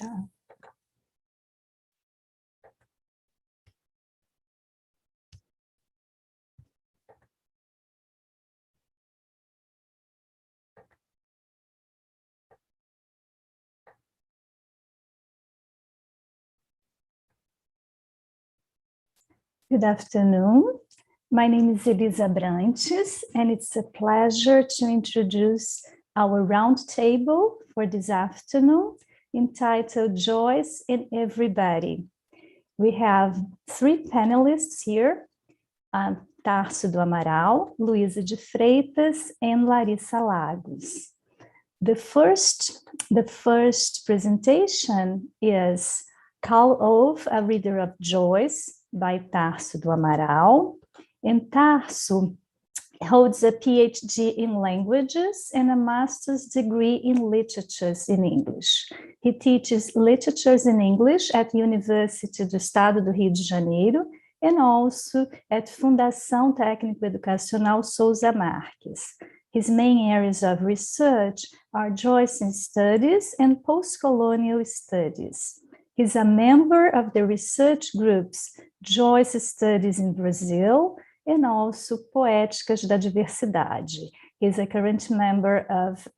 Tá. Good afternoon. My name is Elisa Abrantes, and it's a pleasure to introduce our roundtable for this afternoon, entitled Joyce and Everybody. We have 3 panelists here, Tarso do Amaral, Luísa de Freitas, and Larissa Lagos. The first presentation is Call of a Reader of Joyce by Tarso do Amaral. And Tarso holds a PhD in languages and a master's degree in literatures in English. He teaches literatures in English at University do Estado do Rio de Janeiro and also at Fundação Técnico Educacional Souza Marques. His main areas of research are Joyce studies and post-colonial studies. He's a member of the research groups Joyce Studies in Brazil and also Poéticas da Diversidade. He's a current member of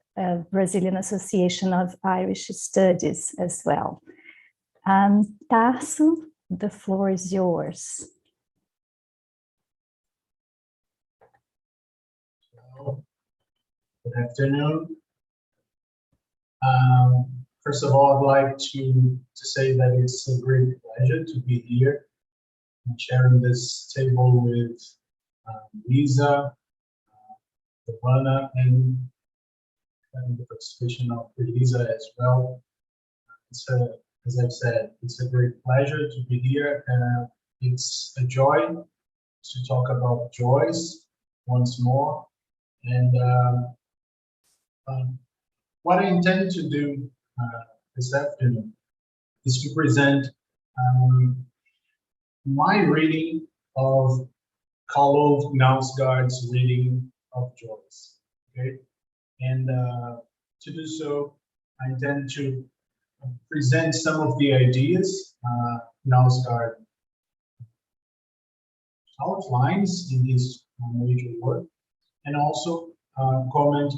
Brazilian Association of Irish Studies as well. Tarso, the floor is yours. Good afternoon. First of all, I'd like to say that it's a great pleasure to be here and sharing this table with Lisa, Giovana, and the participation of Elisa as well. As I've said, it's a great pleasure to be here. It's a joy to talk about Joyce once more. And what I intend to do this afternoon is to present my reading of Karl Knausgaard's reading of Joyce. Okay, and to do so, I intend to present some of the ideas Knausgaard outlines in his major work, and also comment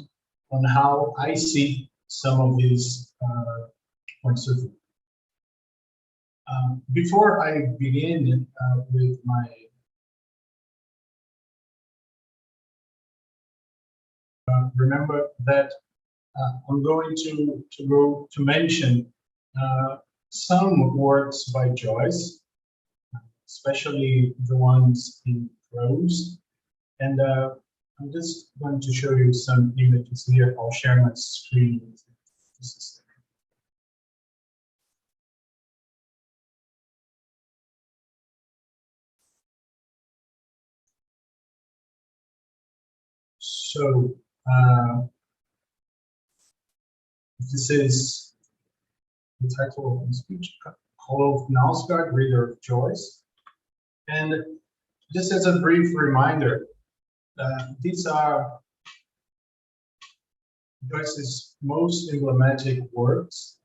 on how I see some of these points of view. Before I begin with my remember that I'm going to mention some works by Joyce, especially the ones in prose, and I'm just going to show you some images here. I'll share my screen with you. So this is the title of the speech, Karl Knausgaard, Reader of Joyce. And just as a brief reminder, these are Joyce's most emblematic works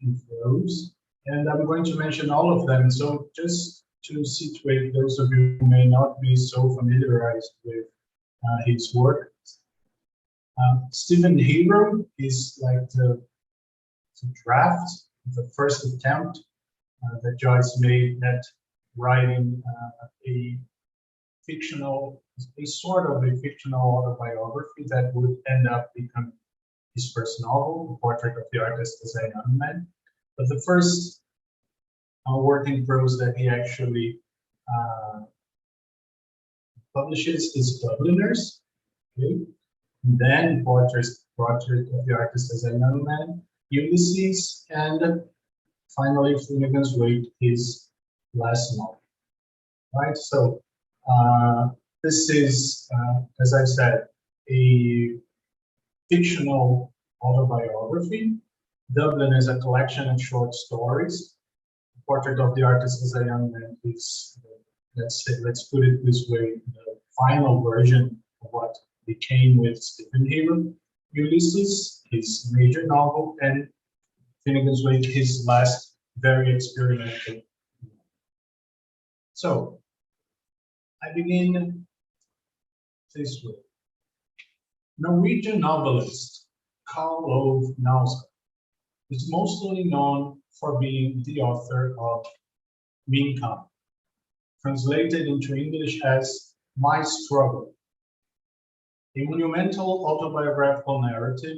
in prose, and I'm going to mention all of them. So just to situate those of you who may not be so familiarized with his work, Stephen Hero is like the draft, the first attempt that Joyce made at writing a sort of a fictional autobiography that would end up becoming his first novel, The Portrait of the Artist as a Young Man. But the first work in prose that he actually publishes is Dubliners. Okay? And then Portrait of the Artist as a Young Man, Ulysses, and finally Finnegan's Wake, his last novel. Right, so this is, as I said, a fictional autobiography. Dublin is a collection of short stories. The Portrait of the Artist as a Young Man is, let's put it this way, the final version of what became with Stephen Hero. Ulysses, his major novel, and Finnegan's Wake, his last very experimental. So I begin this way. Norwegian novelist Karl Ove Knausgaard is mostly known for being the author of Mein Kampf, translated into English as My Struggle, a monumental autobiographical narrative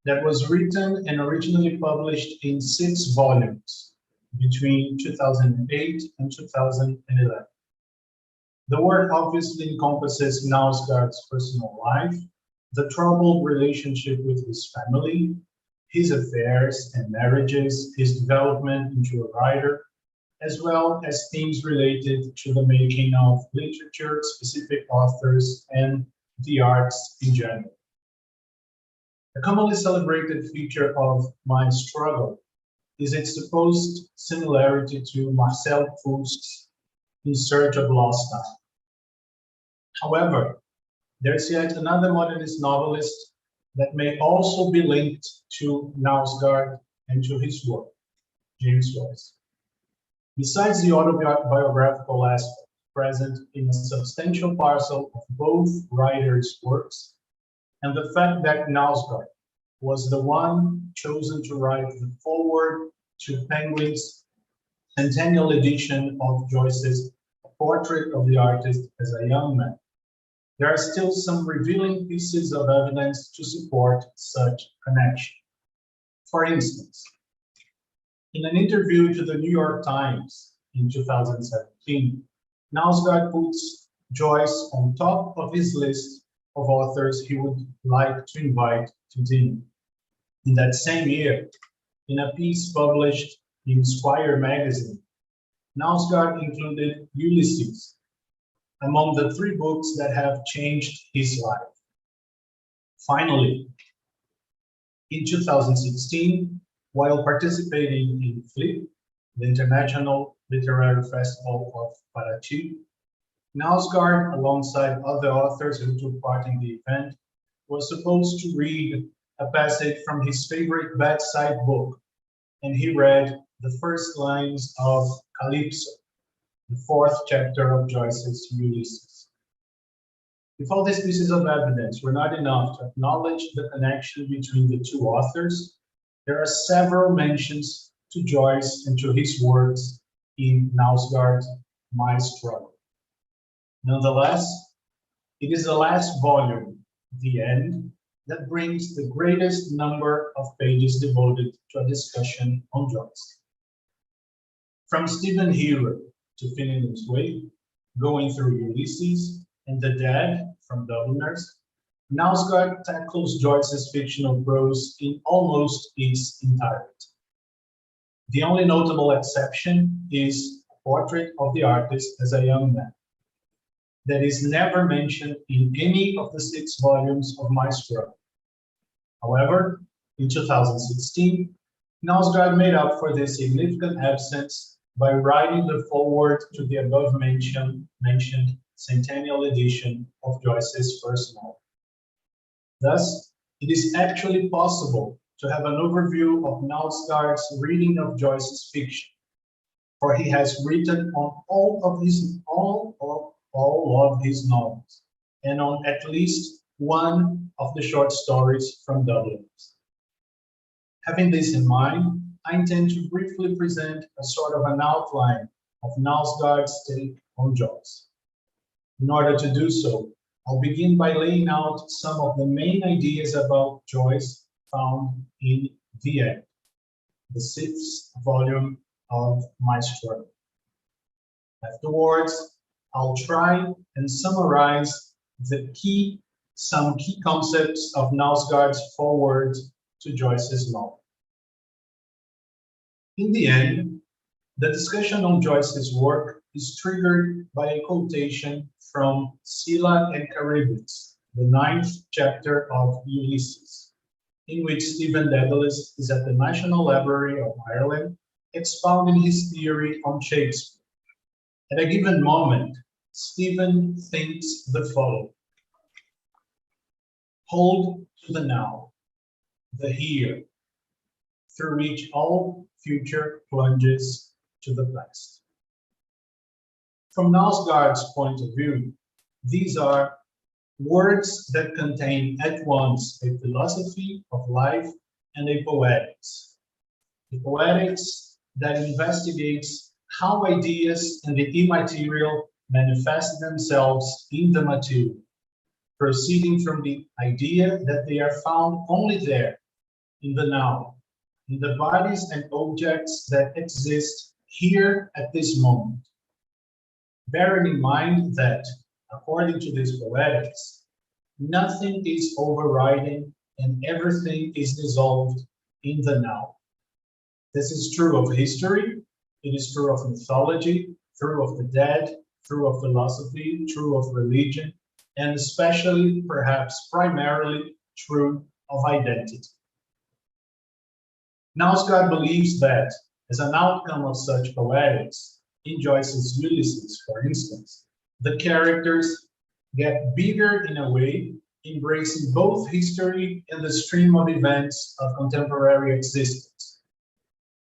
that was written and originally published in 6 volumes between 2008 and 2011. The work obviously encompasses Knausgaard's personal life, the troubled relationship with his family, his affairs and marriages, his development into a writer, as well as themes related to the making of literature, specific authors, and the arts in general. A commonly celebrated feature of My Struggle is its supposed similarity to Marcel Proust's In Search of Lost Time. However, there's yet another modernist novelist that may also be linked to Knausgaard and to his work, James Joyce. Besides the autobiographical aspect present in a substantial parcel of both writers' works, and the fact that Knausgaard was the one chosen to write the foreword to Penguin's centennial edition of Joyce's Portrait of the Artist as a Young Man, there are still some revealing pieces of evidence to support such connection. For instance, in an interview to the New York Times in 2017, Knausgaard puts Joyce on top of his list of authors he would like to invite to dinner. In that same year, in a piece published in Squire magazine, Knausgaard included Ulysses among the 3 books that have changed his life. Finally, in 2016, while participating in FLIP, the International Literary Festival of Paraty, Knausgaard, alongside other authors who took part in the event, was supposed to read a passage from his favorite bedside book, and he read the first lines of Calypso, the 4th chapter of Joyce's Ulysses. If all these pieces of evidence were not enough to acknowledge the connection between the 2 authors, there are several mentions to Joyce and to his works in Knausgaard's My Struggle. Nonetheless, it is the last volume, The End, that brings the greatest number of pages devoted to a discussion on Joyce. From Stephen Hero to Finnegan's Wake, going through Ulysses, and The Dead from Dubliners, Knausgaard tackles Joyce's fictional prose in almost its entirety. The only notable exception is Portrait of the Artist as a Young Man, that is never mentioned in any of the 6 volumes of My Struggle. However, in 2016, Knausgaard made up for this significant absence by writing the foreword to the above-mentioned centennial edition of Joyce's first novel. Thus, it is actually possible to have an overview of Knausgaard's reading of Joyce's fiction, for he has written on all of his novels, and on at least one of the short stories from Dubliners. Having this in mind, I intend to briefly present a sort of an outline of Knausgaard's take on Joyce. In order to do so, I'll begin by laying out some of the main ideas about Joyce found in The End, the 6th volume of My Struggle. Afterwards, I'll try and summarize some key concepts of Knausgaard's foreword to Joyce's novel. In the end, the discussion on Joyce's work is triggered by a quotation from Scylla and Charybdis, the 9th chapter of Ulysses, in which Stephen Dedalus is at the National Library of Ireland expounding his theory on Shakespeare. At a given moment, Stephen thinks the following: hold to the now, the here, through which all future plunges to the past. From Knausgaard's point of view, these are words that contain at once a philosophy of life and a poetics. A poetics that investigates how ideas and the immaterial manifest themselves in the material, proceeding from the idea that they are found only there, in the now, in the bodies and objects that exist here at this moment. Bearing in mind that, according to this poetics, nothing is overriding and everything is dissolved in the now. This is true of history, it is true of mythology, true of the dead, true of philosophy, true of religion, and especially, perhaps primarily, true of identity. Knausgaard believes that, as an outcome of such poetics, in Joyce's Ulysses, for instance, the characters get bigger in a way, embracing both history and the stream of events of contemporary existence.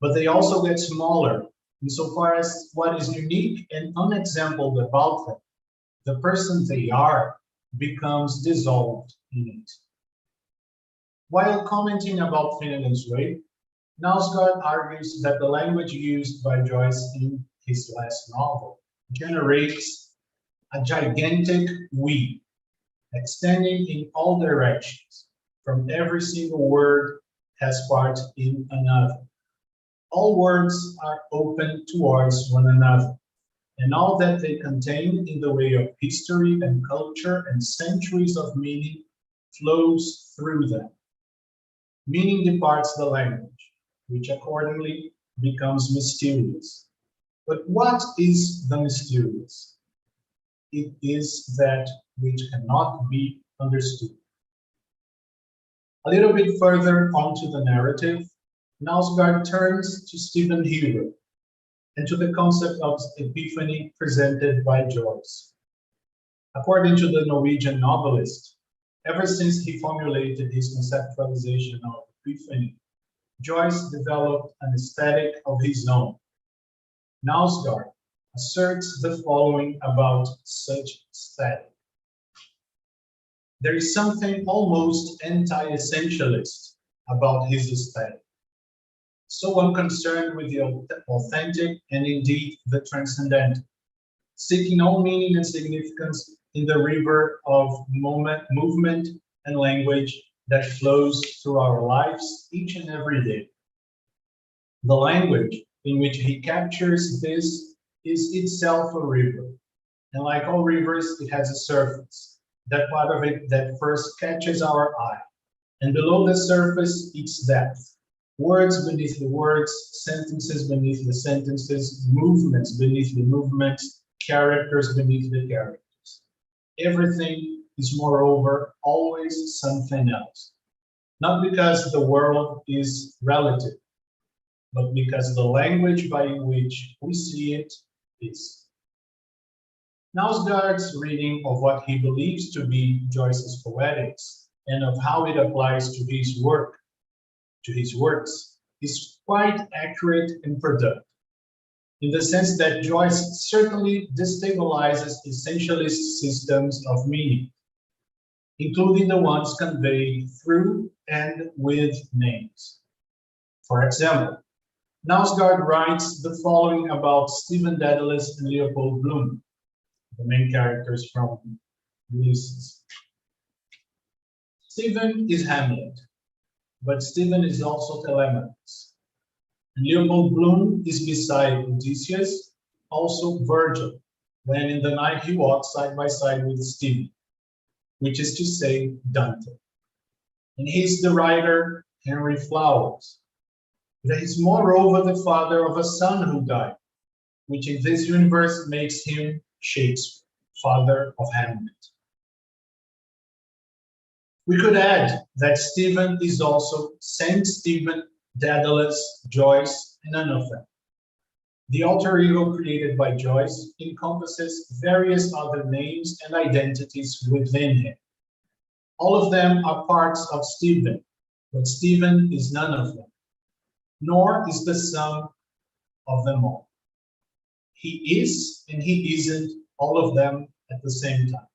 But they also get smaller, insofar as what is unique and unexampled about them, the person they are, becomes dissolved in it. While commenting about Finnegan's Wake, Knausgaard argues that the language used by Joyce in his last novel generates a gigantic we, extending in all directions, from every single word has part in another. All words are open towards one another, and all that they contain in the way of history and culture and centuries of meaning flows through them. Meaning departs the language, which accordingly becomes mysterious. But what is the mysterious? It is that which cannot be understood. A little bit further onto the narrative, Knausgaard turns to Stephen Hero and to the concept of epiphany presented by Joyce. According to the Norwegian novelist, ever since he formulated his conceptualization of epiphany, Joyce developed an aesthetic of his own. Knausgaard asserts the following about such aesthetic. There is something almost anti-essentialist about his aesthetic, so unconcerned with the authentic and indeed the transcendental, seeking all meaning and significance in the river of movement and language that flows through our lives each and every day. The language in which he captures this is itself a river, and like all rivers, it has a surface, that part of it that first catches our eye, and below the surface, its depth. Words beneath the words, sentences beneath the sentences, movements beneath the movements, characters beneath the characters. Everything is, moreover, always something else. Not because the world is relative, but because the language by which we see it is. Knausgaard's reading of what he believes to be Joyce's poetics and of how it applies to his work, to his works, is quite accurate and productive, in the sense that Joyce certainly destabilizes essentialist systems of meaning, including the ones conveyed through and with names. For example, Knausgaard writes the following about Stephen Dedalus and Leopold Bloom, the main characters from Ulysses. Stephen is Hamlet, but Stephen is also Telemachus. And Leopold Bloom is beside Odysseus, also Virgil, when in the night he walks side by side with Stephen, which is to say, Dante. And he's the writer Henry Flowers. That is moreover the father of a son who died, which in this universe makes him Shakespeare, father of Hamlet. We could add that Stephen is also Saint Stephen, Dedalus, Joyce, and none of them. The alter ego created by Joyce encompasses various other names and identities within him. All of them are parts of Stephen, but Stephen is none of them. nor is the sum of them all. He is and he isn't all of them at the same time.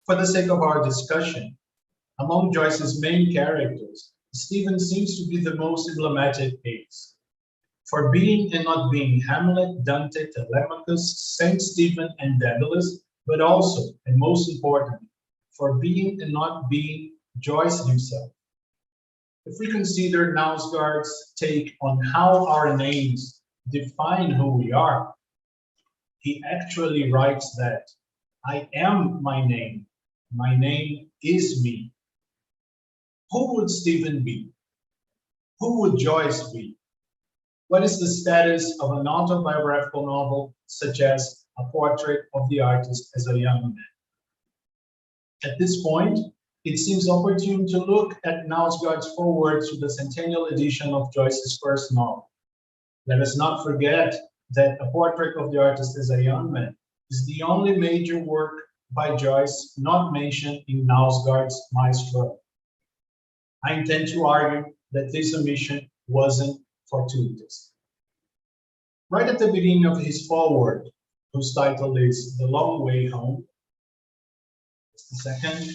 For the sake of our discussion, among Joyce's main characters, Stephen seems to be the most emblematic case. For being and not being Hamlet, Dante, Telemachus, Saint Stephen, and Daedalus, but also, and most importantly, for being and not being Joyce himself. If we consider Knausgaard's take on how our names define who we are, he actually writes that I am my name is me. Who would Stephen be? Who would Joyce be? What is the status of an autobiographical novel such as A Portrait of the Artist as a Young Man? At this point, it seems opportune to look at Knausgaard's foreword to the centennial edition of Joyce's first novel. Let us not forget that A Portrait of the Artist as a Young Man is the only major work by Joyce not mentioned in Knausgaard's My Struggle. I intend to argue that this omission wasn't fortuitous. Right at the beginning of his foreword, whose title is The Long Way Home, just a second,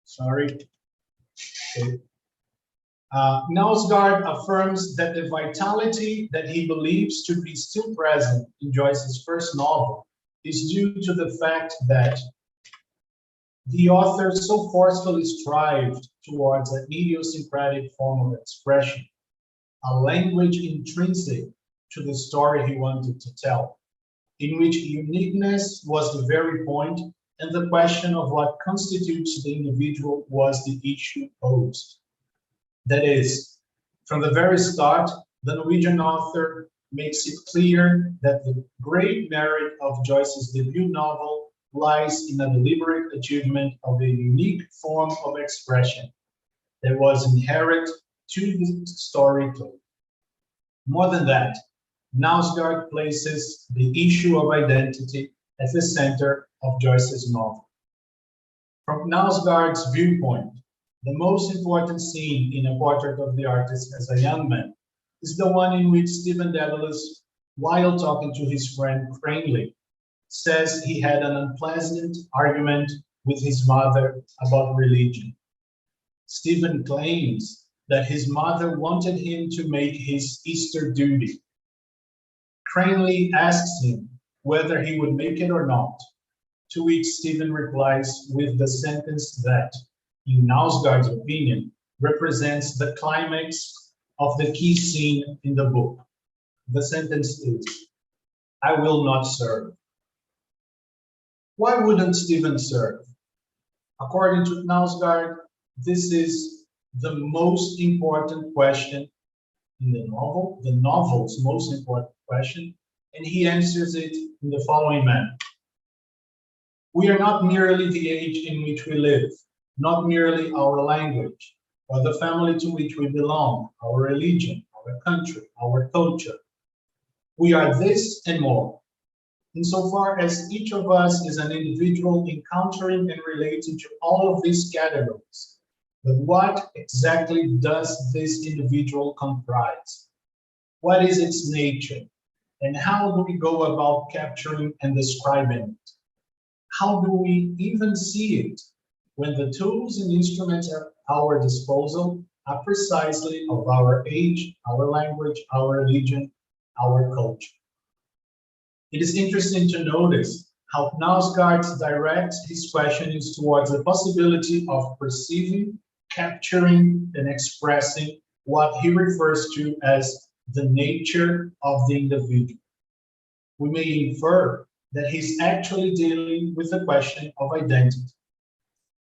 sorry. Okay. Knausgaard affirms that the vitality that he believes to be still present in Joyce's first novel is due to the fact that the author so forcefully strived towards an idiosyncratic form of expression, a language intrinsic to the story he wanted to tell, in which uniqueness was the very point and the question of what constitutes the individual was the issue posed. That is, from the very start, the Norwegian author makes it clear that the great merit of Joyce's debut novel lies in a deliberate achievement of a unique form of expression that was inherent to the story told. More than that, Knausgaard places the issue of identity at the center of Joyce's novel. From Knausgaard's viewpoint, the most important scene in A Portrait of the Artist as a Young Man is the one in which Stephen Daedalus, while talking to his friend Cranley, says he had an unpleasant argument with his mother about religion. Stephen claims that his mother wanted him to make his Easter duty. Cranley asks him whether he would make it or not, to which Stephen replies with the sentence that, in Knausgaard's opinion, represents the climax of the key scene in the book. The sentence is, I will not serve. Why wouldn't Stephen serve? According to Knausgaard, this is the most important question in the novel, the novel's most important question, and he answers it in the following manner. We are not merely the age in which we live, not merely our language, or the family to which we belong, our religion, our country, our culture. We are this and more. Insofar as each of us is an individual encountering and relating to all of these categories. But what exactly does this individual comprise? What is its nature? And how do we go about capturing and describing it? How do we even see it when the tools and instruments at our disposal are precisely of our age, our language, our religion, our culture? It is interesting to notice how Knausgaard directs his questionings towards the possibility of perceiving, capturing, and expressing what he refers to as the nature of the individual. We may infer that he's actually dealing with the question of identity.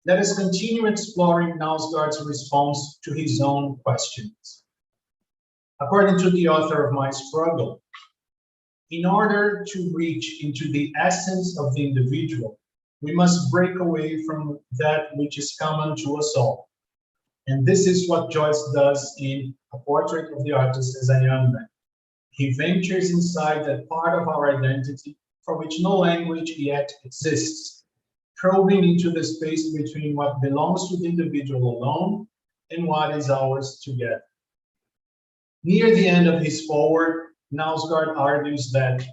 Let us continue exploring Knausgaard's response to his own questions. According to the author of My Struggle, in order to reach into the essence of the individual, we must break away from that which is common to us all. And this is what Joyce does in A Portrait of the Artist as a Young Man. He ventures inside that part of our identity for which no language yet exists, probing into the space between what belongs to the individual alone and what is ours together. Near the end of his foreword, Knausgaard argues that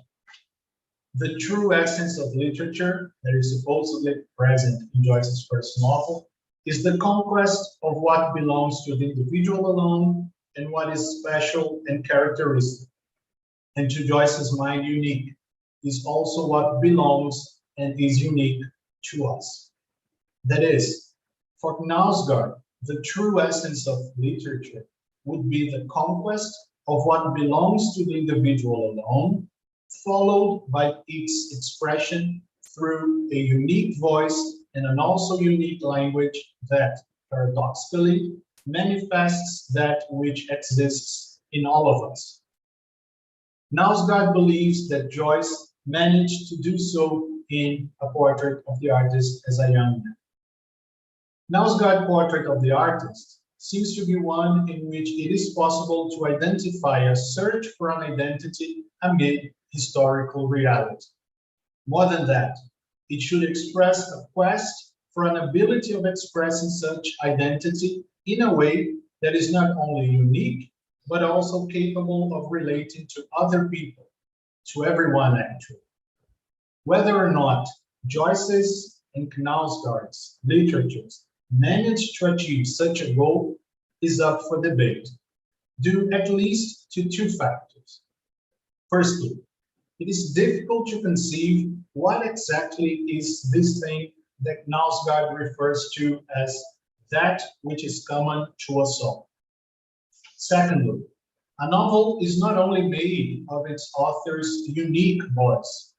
the true essence of literature that is supposedly present in Joyce's first novel is the conquest of what belongs to the individual alone and what is special and characteristic, and to Joyce's mind unique, is also what belongs and is unique to us. That is, for Knausgaard, the true essence of literature would be the conquest of what belongs to the individual alone, followed by its expression through a unique voice and an also unique language that, paradoxically, manifests that which exists in all of us. Knausgaard believes that Joyce managed to do so in A Portrait of the Artist as a Young Man. Knausgaard's Portrait of the Artist seems to be one in which it is possible to identify a search for an identity amid historical reality. More than that, it should express a quest for an ability of expressing such identity in a way that is not only unique, but also capable of relating to other people, to everyone actually. Whether or not Joyce's and Knausgaard's literatures managed to achieve such a goal is up for debate, due at least to two factors. Firstly, it is difficult to conceive what exactly is this thing that Knausgaard refers to as that which is common to us all. Secondly, a novel is not only made of its author's unique voice,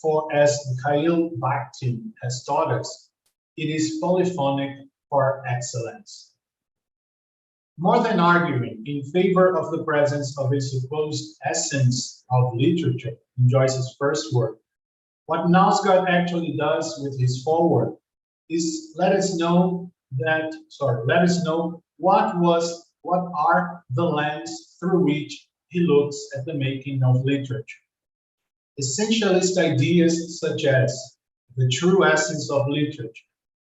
for as Mikhail Bakhtin has taught us, it is polyphonic par excellence. More than arguing in favor of the presence of a supposed essence of literature in Joyce's first work, what Knausgaard actually does with his foreword is let us know what are the lens through which he looks at the making of literature. Essentialist ideas such as the true essence of literature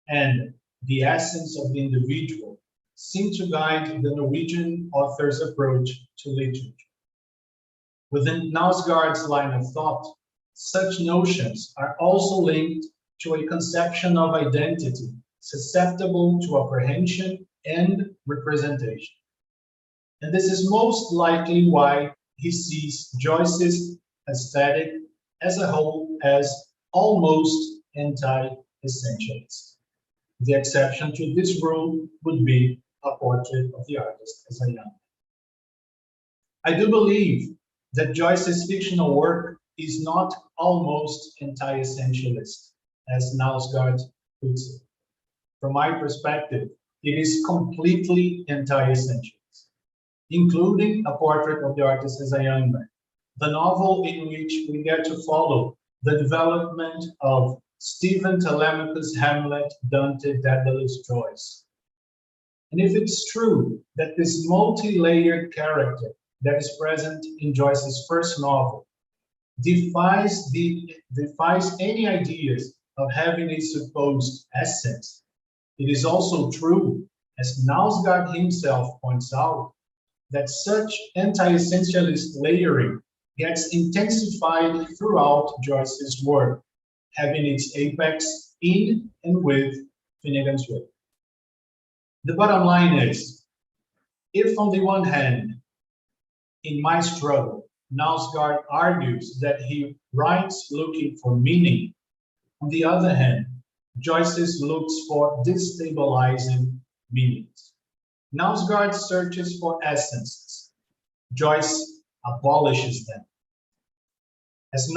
and the essence of the individual seem to guide the Norwegian author's approach to literature. Within Knausgaard's line of thought, such notions are also linked to a conception of identity susceptible to apprehension and representation. And this is most likely why he sees Joyce's aesthetic as a whole as almost anti-essentialist. The exception to this rule would be A Portrait of the Artist as a Young Man. I do believe that Joyce's fictional work is not almost anti-essentialist, as Knausgaard puts it. From my perspective, it is completely anti-essentialist, including A Portrait of the Artist as a Young Man, the novel in which we get to follow the development of Stephen Telemachus' Hamlet, Dante Daedalus Joyce. And if it's true that this multi-layered character that is present in Joyce's first novel defies any ideas of having a supposed essence, it is also true, as Knausgaard himself points out, that such anti-essentialist layering gets intensified throughout Joyce's work, having its apex in and with Finnegan's Wake. The bottom line is, if on the one hand, in My Struggle, Knausgaard argues that he writes looking for meaning, on the other hand, Joyce looks for destabilizing meanings. Knausgaard searches for essences. Joyce abolishes them. As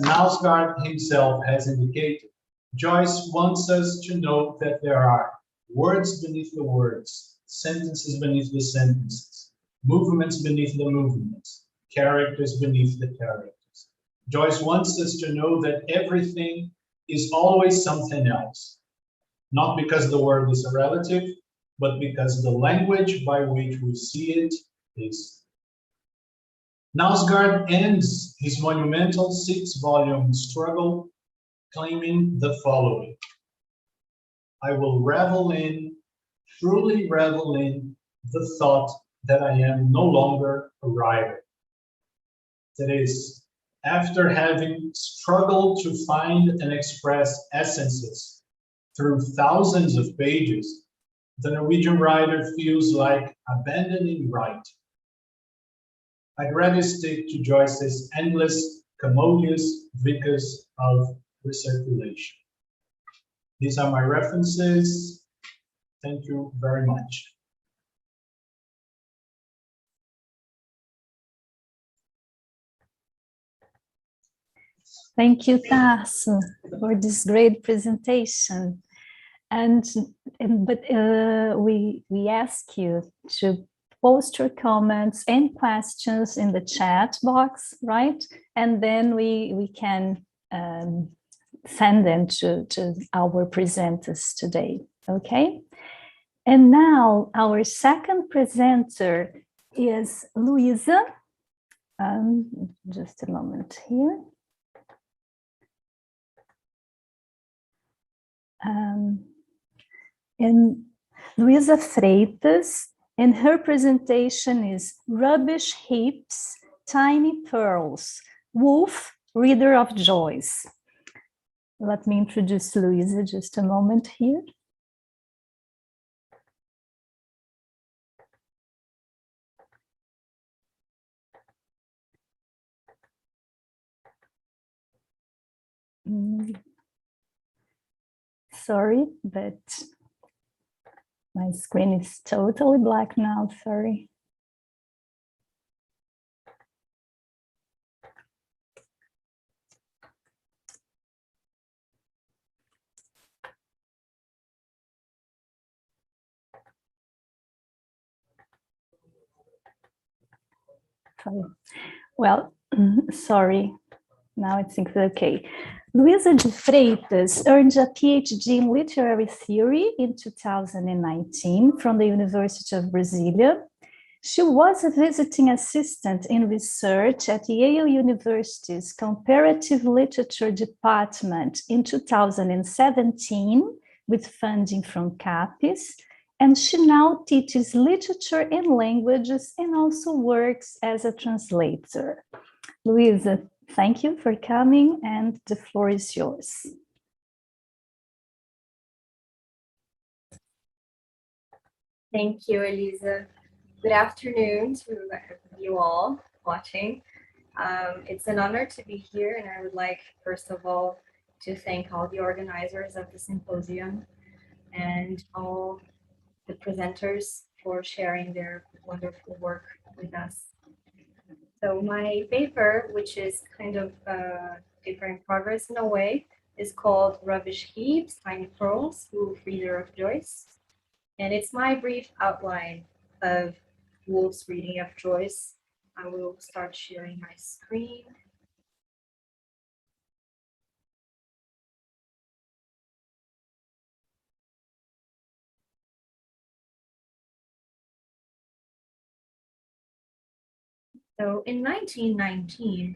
Knausgaard himself has indicated, Joyce wants us to know that there are words beneath the words, sentences beneath the sentences, movements beneath the movements, characters beneath the characters. Joyce wants us to know that everything is always something else, not because the word is a relative, but because the language by which we see it is. Knausgaard ends his monumental 6-volume struggle claiming the following: I will revel in, truly revel in, the thought that I am no longer a writer. That is, after having struggled to find and express essences through thousands of pages, the Norwegian writer feels like abandoning writing. I'd rather stick to Joyce's endless, commodious vicus of recirculation. These are my references. Thank you very much. Thank you, Tarso, for this great presentation. We ask you to post your comments and questions in the chat box, right? And then we can send them to our presenters today, okay? And now our second presenter is Luísa. Just a moment here. And Luísa Freitas, and her presentation is Rubbish Heaps, Tiny Pearls, Wolf, Reader of Joyce. Let me introduce Luísa just a moment here. Sorry, but my screen is totally black now, sorry. Well, sorry, now it seems okay. Luísa de Freitas earned a PhD in literary theory in 2019 from the University of Brasilia. She was a visiting assistant in research at Yale University's Comparative Literature Department in 2017 with funding from CAPES, and she now teaches literature and languages and also works as a translator. Luísa, thank you for coming, and the floor is yours. Thank you, Elisa. Good afternoon to you all watching. It's an honor to be here, and I would like, first of all, to thank all the organizers of the symposium and all the presenters for sharing their wonderful work with us. So my paper, which is kind of paper in progress in a way, is called Rubbish Heaps, Tiny Pearls, Wolf, Reader of Joyce. And it's my brief outline of Wolf's reading of Joyce. I will start sharing my screen. So in 1919,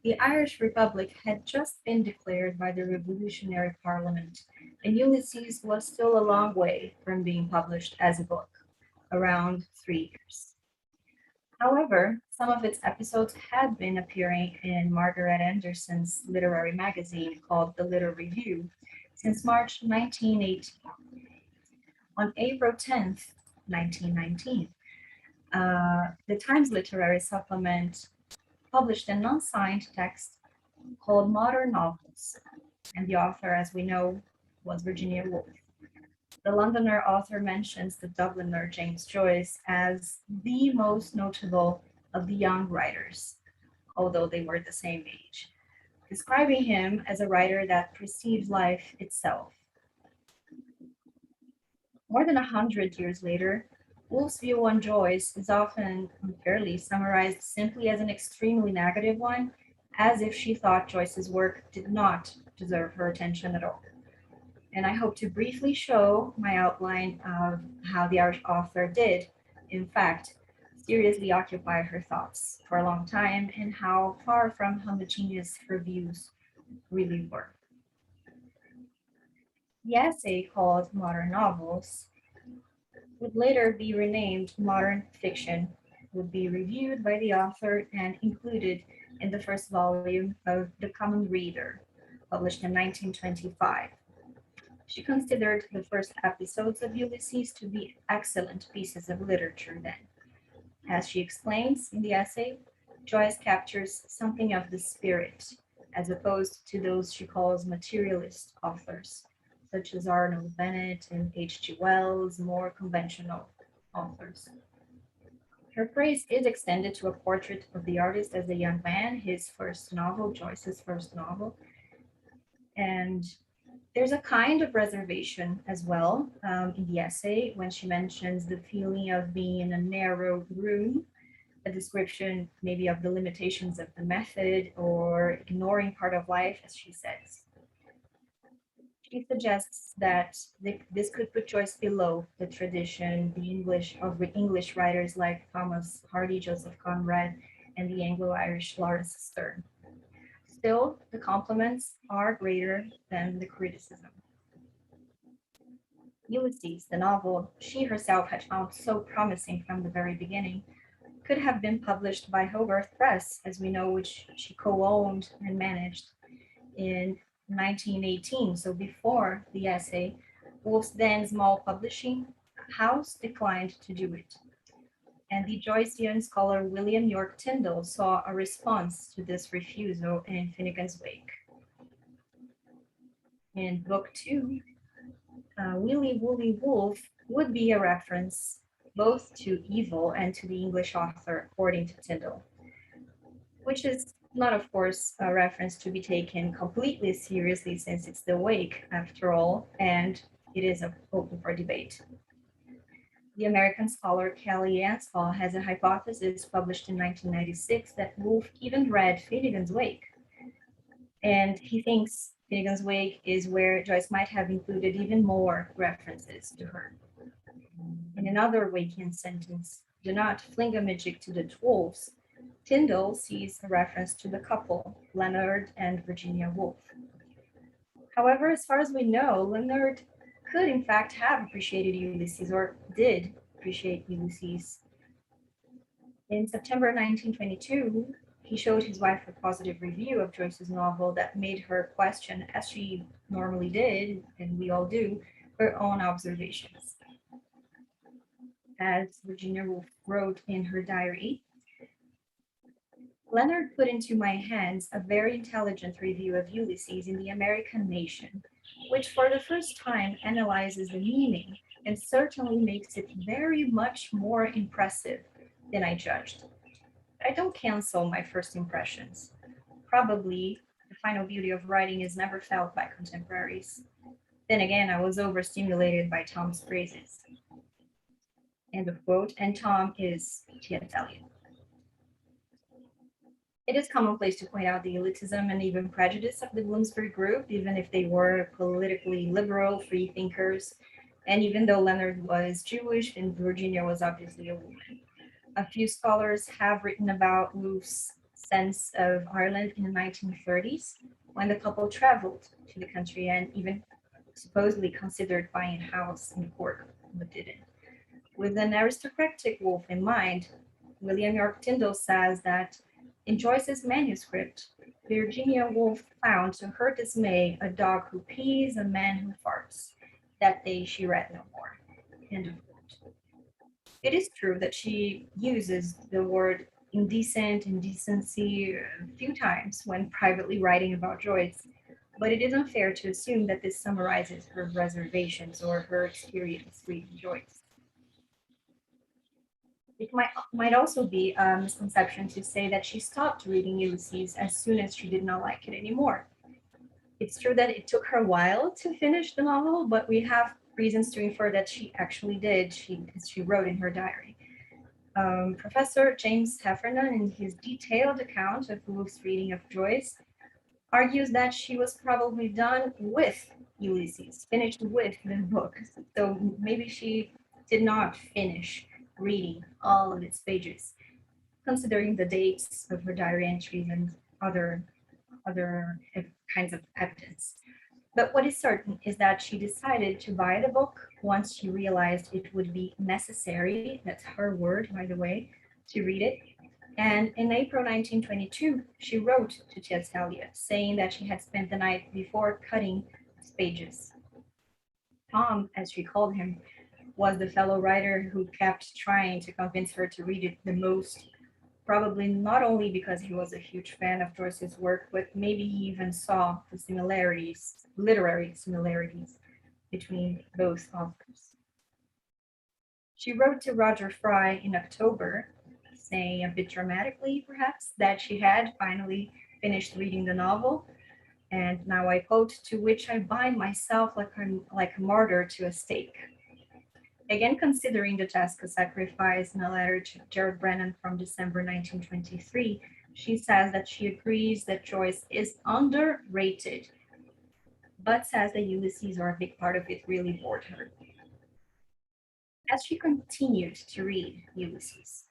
the Irish Republic had just been declared by the Revolutionary Parliament, and Ulysses was still a long way from being published as a book, around 3 years. However, some of its episodes had been appearing in Margaret Anderson's literary magazine called The Little Review since March 1918. On April 10th, 1919, the Times Literary Supplement published a non-signed text called Modern Novels, and the author, as we know, was Virginia Woolf. The Londoner author mentions the Dubliner James Joyce as the most notable of the young writers, although they were the same age, describing him as a writer that perceived life itself. More than 100 years later, Woolf's view on Joyce is often unfairly summarized simply as an extremely negative one, as if she thought Joyce's work did not deserve her attention at all. And I hope to briefly show my outline of how the Irish author did, in fact, seriously occupy her thoughts for a long time, and how far from homogeneous her views really were. The essay called Modern Novels would later be renamed modern fiction, would be reviewed by the author and included in the first volume of The Common Reader, published in 1925. She considered the first episodes of Ulysses to be excellent pieces of literature then. As she explains in the essay, Joyce captures something of the spirit, as opposed to those she calls materialist authors, such as Arnold Bennett and H.G. Wells, more conventional authors. Her praise is extended to a portrait of the artist as a young man, his first novel, Joyce's first novel. And there's a kind of reservation as well in the essay when she mentions the feeling of being in a narrow room, a description maybe of the limitations of the method or ignoring part of life, as she says. She suggests that this could put Joyce below the tradition, the English of English writers like Thomas Hardy, Joseph Conrad, and the Anglo-Irish Larissa Sterne. Still, the compliments are greater than the criticism. Ulysses, the novel she herself had found so promising from the very beginning, could have been published by Hogarth Press, as we know, which she co-owned and managed in 1918. So before the essay, Wolf's then small publishing house declined to do it. And the Joycean scholar William York Tyndall saw a response to this refusal in Finnegan's Wake. In book 2, Willy Wooly Wolf would be a reference both to evil and to the English author, according to Tyndall, which is not, of course, a reference to be taken completely seriously since it's the Wake, after all, and it is open for debate. The American scholar Kelly Anspaugh has a hypothesis published in 1996 that Woolf even read Finnegan's Wake. And he thinks Finnegan's Wake is where Joyce might have included even more references to her. In another Wakean sentence, do not fling a magic to the dwarfs, Tyndall sees a reference to the couple, Leonard and Virginia Woolf. However, as far as we know, Leonard could in fact have appreciated Ulysses, or did appreciate Ulysses. In September 1922, he showed his wife a positive review of Joyce's novel that made her question, as she normally did, and we all do, her own observations. As Virginia Woolf wrote in her diary, Leonard put into my hands a very intelligent review of Ulysses in the American Nation, which for the first time analyzes the meaning and certainly makes it very much more impressive than I judged. I don't cancel my first impressions. Probably the final beauty of writing is never felt by contemporaries. Then again, I was overstimulated by Tom's praises. End of quote. And Tom is T.S. Eliot. It is commonplace to point out the elitism and even prejudice of the Bloomsbury group, even if they were politically liberal, free thinkers, and even though Leonard was Jewish and Virginia was obviously a woman. A few scholars have written about Woolf's sense of Ireland in the 1930s, when the couple traveled to the country and even supposedly considered buying a house in Cork, but didn't. With an aristocratic Woolf in mind, William York Tyndall says that in Joyce's manuscript, Virginia Woolf found to her dismay a dog who pees, a man who farts. That day she read no more. End of quote. It is true that she uses the word indecent, indecency a few times when privately writing about Joyce, but it is unfair to assume that this summarizes her reservations or her experience reading Joyce. It might also be a misconception to say that she stopped reading Ulysses as soon as she did not like it anymore. It's true that it took her a while to finish the novel, but we have reasons to infer that she actually did, as she wrote in her diary. Professor James Heffernan, in his detailed account of Woolf's reading of Joyce, argues that she was probably done with Ulysses, finished with the book. So maybe she did not finish reading all of its pages, considering the dates of her diary entries and other kinds of evidence. But what is certain is that she decided to buy the book once she realized it would be necessary, that's her word, by the way, to read it. And in April 1922, she wrote to Tettalia saying that she had spent the night before cutting its pages. Tom, as she called him, was the fellow writer who kept trying to convince her to read it the most, probably not only because he was a huge fan of Joyce's work, but maybe he even saw the similarities, literary similarities, between both authors. She wrote to Roger Fry in October, saying a bit dramatically, perhaps, that she had finally finished reading the novel. And now I quote, to which I bind myself like a martyr to a stake. Again, considering the task of sacrifice in a letter to Gerald Brennan from December 1923, she says that she agrees that Joyce is underrated, but says that Ulysses, or a big part of it, really bored her. As she continued to read Ulysses,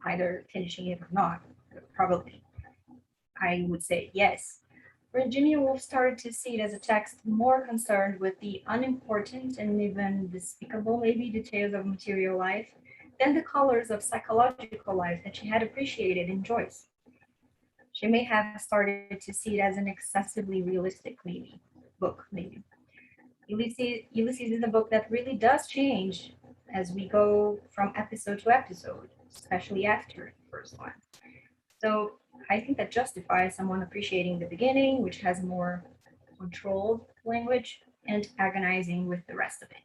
either finishing it or not, probably, I would say yes, Virginia Woolf started to see it as a text more concerned with the unimportant and even despicable, maybe, details of material life than the colors of psychological life that she had appreciated in Joyce. She may have started to see it as an excessively realistic, book, maybe. Ulysses is a book that really does change as we go from episode to episode, especially after the first one. So I think that justifies someone appreciating the beginning, which has more controlled language, and agonizing with the rest of it.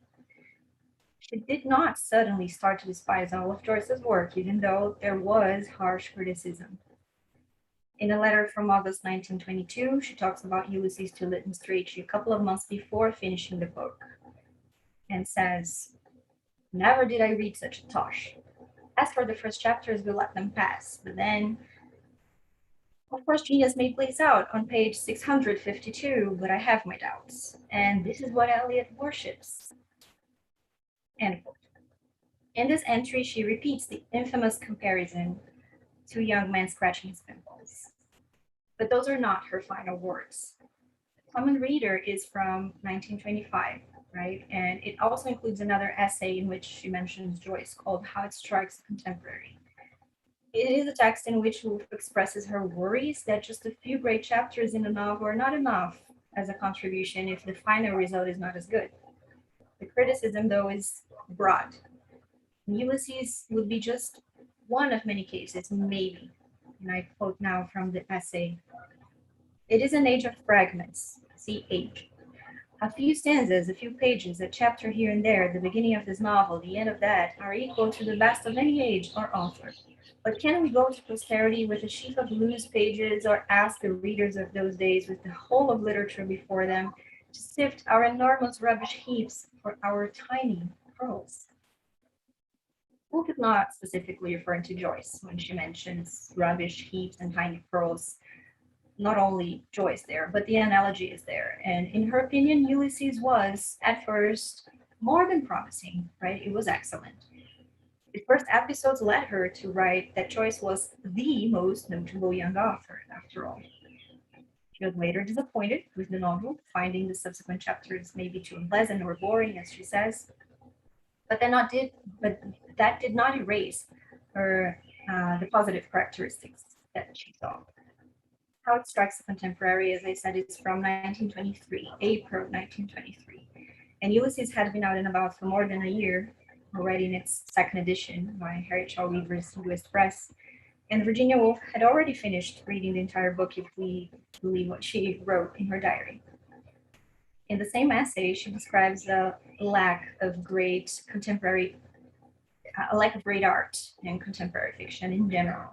She did not suddenly start to despise all of Joyce's work, even though there was harsh criticism. In a letter from August 1922, she talks about Ulysses to Lytton Strachey a couple of months before finishing the book, and says, "Never did I read such a tosh. As for the first chapters, we let them pass, but then of course, genius may place out on page 652, but I have my doubts. And this is what Eliot worships." End quote. In this entry, she repeats the infamous comparison to a young man scratching his pimples. But those are not her final words. Common Reader is from 1925, right? And it also includes another essay in which she mentions Joyce called How It Strikes a Contemporary. It is a text in which Woolf expresses her worries that just a few great chapters in a novel are not enough as a contribution if the final result is not as good. The criticism, though, is broad. Ulysses would be just one of many cases, maybe. And I quote now from the essay. "It is an age of fragments, see age. A few stanzas, a few pages, a chapter here and there, the beginning of this novel, the end of that, are equal to the best of any age or author. But can we go to posterity with a sheaf of loose pages, or ask the readers of those days with the whole of literature before them to sift our enormous rubbish heaps for our tiny pearls?" Woolf is not specifically referring to Joyce when she mentions rubbish heaps and tiny pearls. Not only Joyce there, but the analogy is there. And in her opinion, Ulysses was, at first, more than promising, right? It was excellent. The first episodes led her to write that Joyce was the most notable young author, after all. She was later disappointed with the novel, finding the subsequent chapters maybe too unpleasant or boring, as she says. But that did not erase her the positive characteristics that she saw. How It Strikes a Contemporary, as I said, is from 1923, April 1923. And Ulysses had been out and about for more than a year, already in its second edition by Harriet Shaw Weaver's U.S. Press. And Virginia Woolf had already finished reading the entire book, if we believe what she wrote in her diary. In the same essay, she describes a lack of great art in contemporary fiction in general.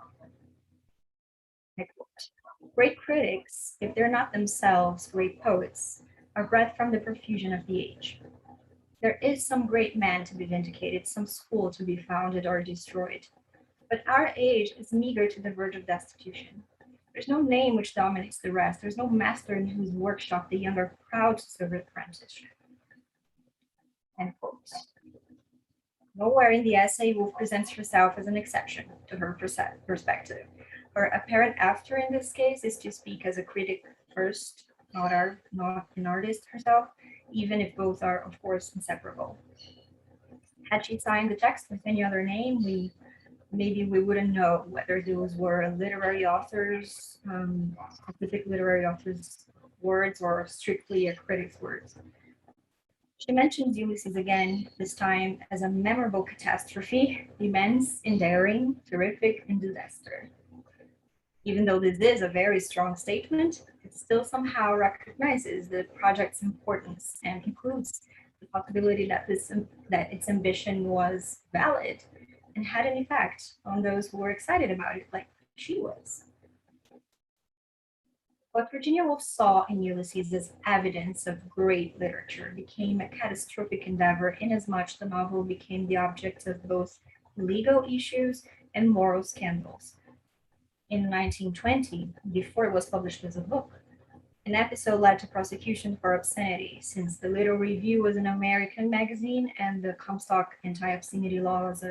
I quote, "Great critics, if they're not themselves great poets, are bred from the profusion of the age. There is some great man to be vindicated, some school to be founded or destroyed. But our age is meager to the verge of destitution. There's no name which dominates the rest. There's no master in whose workshop the young are proud to serve apprenticeship." End quote. Nowhere in the essay Woolf presents herself as an exception to her perspective. Her apparent after in this case is to speak as a critic first, not an artist herself, even if both are, of course, inseparable. Had she signed the text with any other name, maybe we wouldn't know whether those were literary authors, specific literary authors' words, or strictly a critic's words. She mentions Ulysses again, this time as a memorable catastrophe, immense, enduring, terrific, and disaster. Even though this is a very strong statement, it still somehow recognizes the project's importance and includes the possibility that that its ambition was valid and had an effect on those who were excited about it, like she was. What Virginia Woolf saw in Ulysses as evidence of great literature became a catastrophic endeavor, inasmuch the novel became the object of both legal issues and moral scandals. In 1920, before it was published as a book, an episode led to prosecution for obscenity, since the Little Review was an American magazine and the Comstock anti-obscenity laws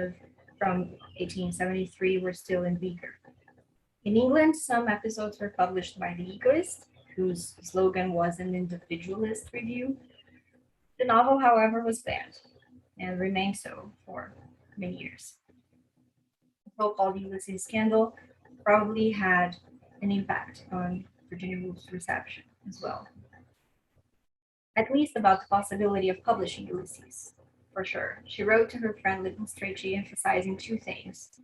from 1873 were still in vigor. In England, some episodes were published by The Egoist, whose slogan was an individualist review. The novel, however, was banned and remained so for many years. The so-called Ulysses scandal probably had an impact on Virginia Woolf's reception as well, at least about the possibility of publishing Ulysses. For sure, she wrote to her friend Lipton Strachey emphasizing two things: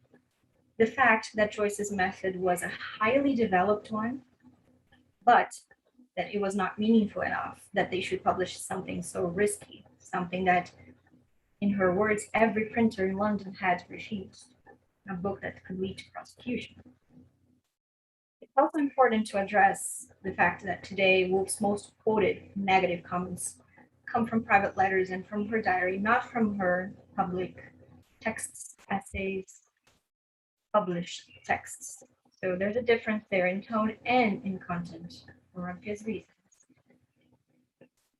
the fact that Joyce's method was a highly developed one, but that it was not meaningful enough that they should publish something so risky, something that, in her words, every printer in London had refused, a book that could lead to prosecution. It's also important to address the fact that today Woolf's most quoted negative comments come from private letters and from her diary, not from her public texts, essays, published texts. So there's a difference there in tone and in content for obvious reasons.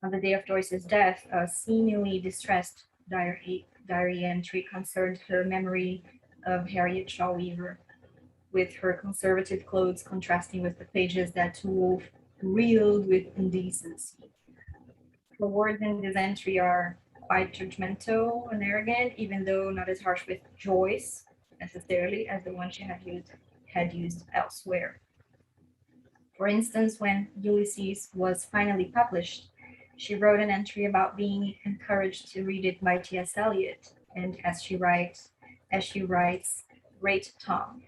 On the day of Joyce's death, a seemingly distressed diary entry concerned her memory of Harriet Shaw Weaver, with her conservative clothes contrasting with the pages that Woolf reeled with indecency. Her words in this entry are quite judgmental and arrogant, even though not as harsh with Joyce necessarily as the one she had used elsewhere. For instance, when Ulysses was finally published, she wrote an entry about being encouraged to read it by T.S. Eliot, and as she writes, "Great Tom."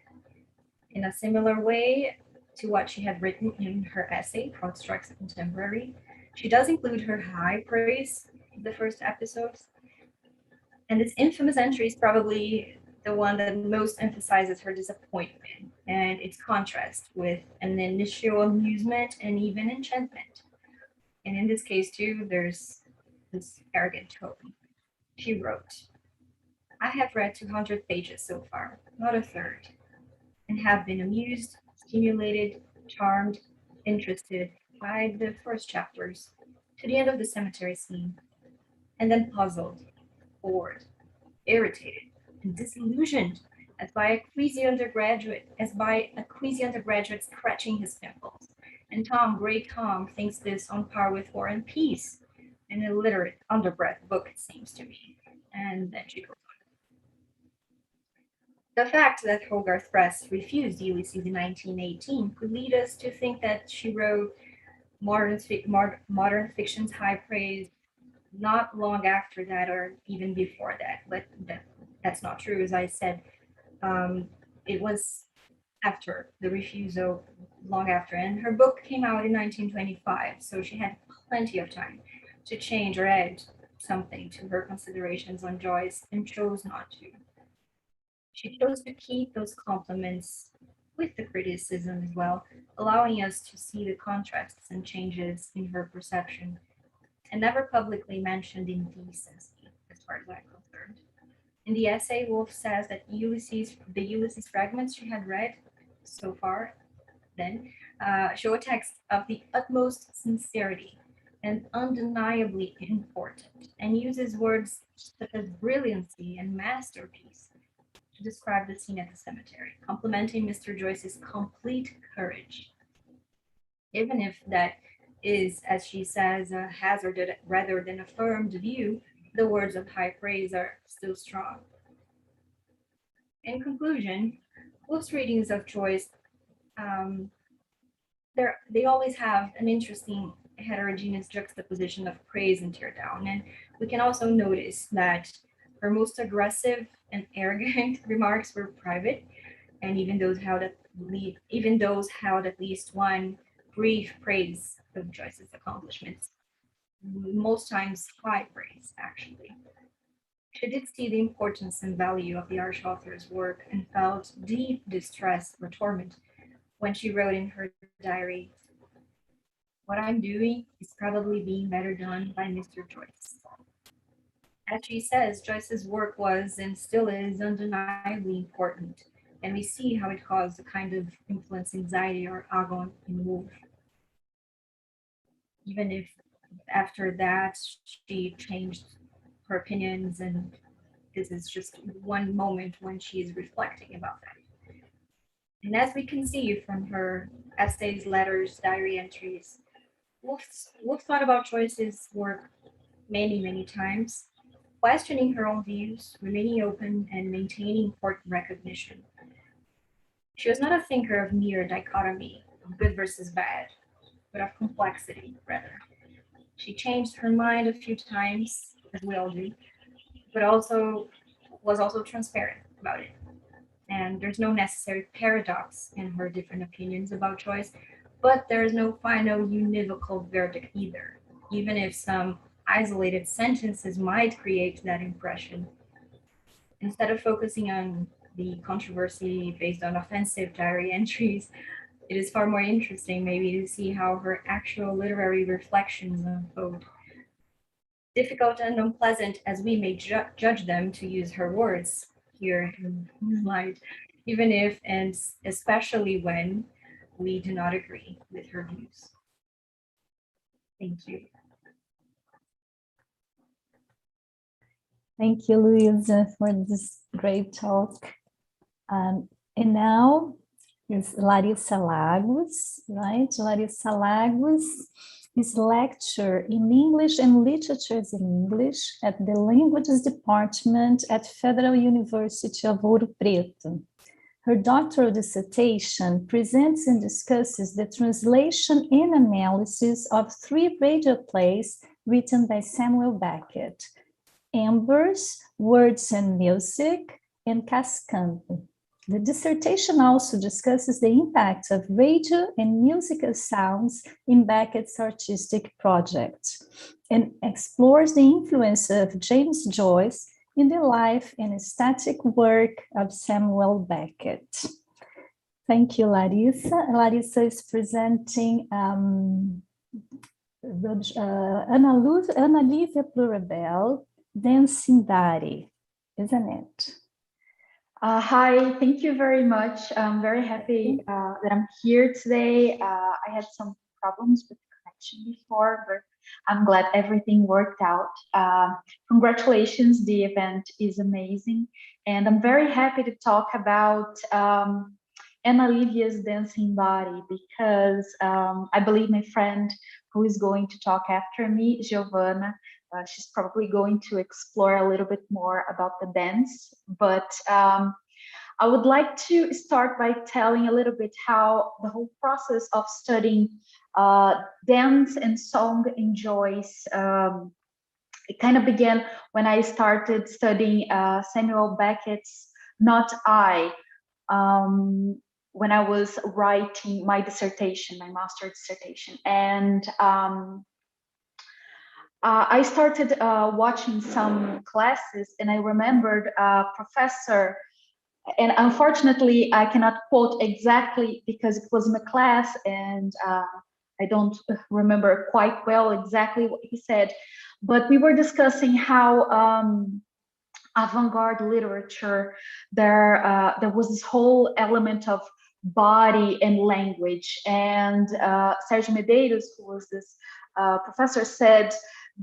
In a similar way to what she had written in her essay, Fraud Strikes a Contemporary, she does include her high praise of the first episodes. And this infamous entry is probably the one that most emphasizes her disappointment and its contrast with an initial amusement and even enchantment. And in this case, too, there's this arrogant tone. She wrote, "I have read 200 pages so far, not a third, and have been amused, stimulated, charmed, interested by the first chapters to the end of the cemetery scene, and then puzzled, bored, irritated, and disillusioned as by a queasy undergraduate scratching his pimples. And Tom, great Tom, thinks this on par with War and Peace, an illiterate underbred book, it seems to me." And then she goes on. The fact that Hogarth Press refused Ulysses in 1918 could lead us to think that she wrote modern fiction's high praise not long after that or even before that. But that's not true. As I said, it was after the refusal, long after. And her book came out in 1925, so she had plenty of time to change or add something to her considerations on Joyce, and chose not to. She chose to keep those compliments with the criticism as well, allowing us to see the contrasts and changes in her perception, and never publicly mentioned indecency, as far as I'm concerned. In the essay, Woolf says that the Ulysses fragments she had read so far then show a text of the utmost sincerity and undeniably important, and uses words such as brilliancy and masterpiece to describe the scene at the cemetery, complimenting Mr. Joyce's complete courage. Even if that is, as she says, a hazarded rather than affirmed view, the words of high praise are still strong. In conclusion, Wolf's readings of Joyce, um, they always have an interesting heterogeneous juxtaposition of praise and teardown. And we can also notice that her most aggressive and arrogant remarks were private, and even those held at least one brief praise of Joyce's accomplishments. Most times high praise, actually. She did see the importance and value of the Irish author's work and felt deep distress or torment when she wrote in her diary, "What I'm doing is probably being better done by Mr. Joyce." As she says, Joyce's work was and still is undeniably important, and we see how it caused a kind of influence anxiety or agon in Woolf. Even if after that she changed her opinions, and this is just one moment when she is reflecting about that. And as we can see from her essays, letters, diary entries, Woolf thought about Joyce's work many, many times, questioning her own views, remaining open, and maintaining important recognition. She was not a thinker of mere dichotomy, of good versus bad, but of complexity, rather. She changed her mind a few times, as we all do, but was also transparent about it. And there's no necessary paradox in her different opinions about choice, but there's no final univocal verdict either, even if some isolated sentences might create that impression. Instead of focusing on the controversy based on offensive diary entries, it is far more interesting maybe to see how her actual literary reflections unfold. Difficult and unpleasant as we may judge them, to use her words here in light, even if and especially when we do not agree with her views. Thank you. Thank you, Luísa, for this great talk. And now is Larissa Lagos, right? Larissa Lagos is lecturer in English and Literatures in English at the Languages Department at Federal University of Ouro Preto. Her doctoral dissertation presents and discusses the translation and analysis of 3 radio plays written by Samuel Beckett: Embers, Words and Music, and Cascando. The dissertation also discusses the impact of radio and musical sounds in Beckett's artistic projects and explores the influence of James Joyce in the life and aesthetic work of Samuel Beckett. Thank you, Larissa. Larissa is presenting Annalisa Plurabel, Dancing Daddy, isn't it? Hi, thank you very much. I'm very happy that I'm here today. I had some problems with the connection before, but I'm glad everything worked out. Congratulations, the event is amazing. And I'm very happy to talk about Ana Livia's Dancing Body, because I believe my friend who is going to talk after me, Giovana, she's probably going to explore a little bit more about the dance, but I would like to start by telling a little bit how the whole process of studying dance and song in Joyce, it kind of began when I started studying Samuel Beckett's Not I, when I was writing my dissertation, my master's dissertation. And I started watching some classes, and I remembered a professor, and unfortunately I cannot quote exactly because it was in a class, and I don't remember quite well exactly what he said, but we were discussing how avant-garde literature, there was this whole element of body and language, and Sergio Medeiros, who was this professor, said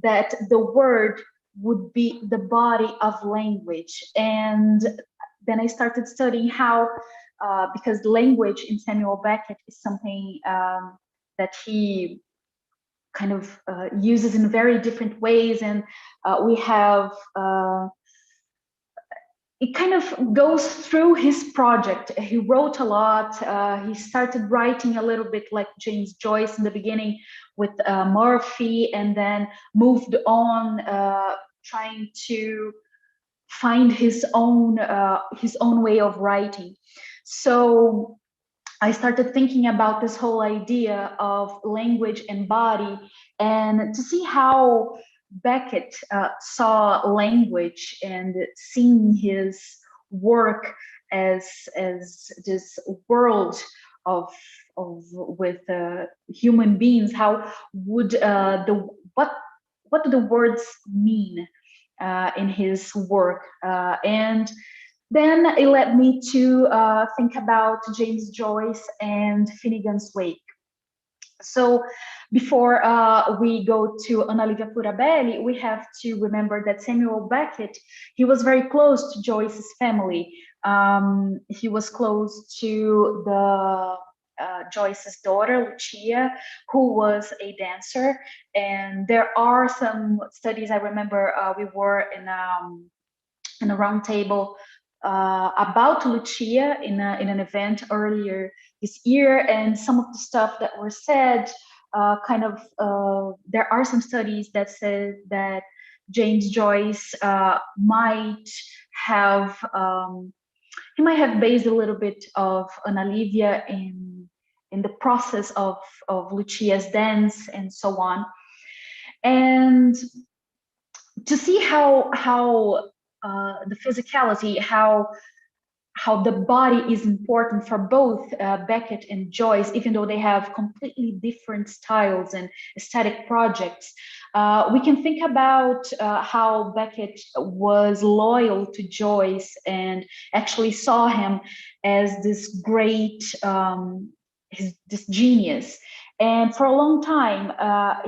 that the word would be the body of language. And then I started studying how, because language in Samuel Beckett is something that he kind of uses in very different ways, and we have it kind of goes through his project. He wrote a lot. He started writing a little bit like James Joyce in the beginning with Murphy, and then moved on, trying to find his own way of writing. So I started thinking about this whole idea of language and body, and to see how Beckett saw language and seeing his work as this world of with human beings. How would what do the words mean in his work? And then it led me to think about James Joyce and Finnegan's Wake. So before we go to Ana Lívia Purabelli, we have to remember that Samuel Beckett, he was very close to Joyce's family. He was close to the Joyce's daughter, Lucia, who was a dancer. And there are some studies. I remember we were in a roundtable about Lucia in an event earlier this year, and some of the stuff that were said, there are some studies that say that James Joyce might have based a little bit of Ana Lívia in the process of Lucia's dance and so on, and to see how the physicality, how the body is important for both Beckett and Joyce, even though they have completely different styles and aesthetic projects. We can think about how Beckett was loyal to Joyce and actually saw him as this great, this genius. And for a long time,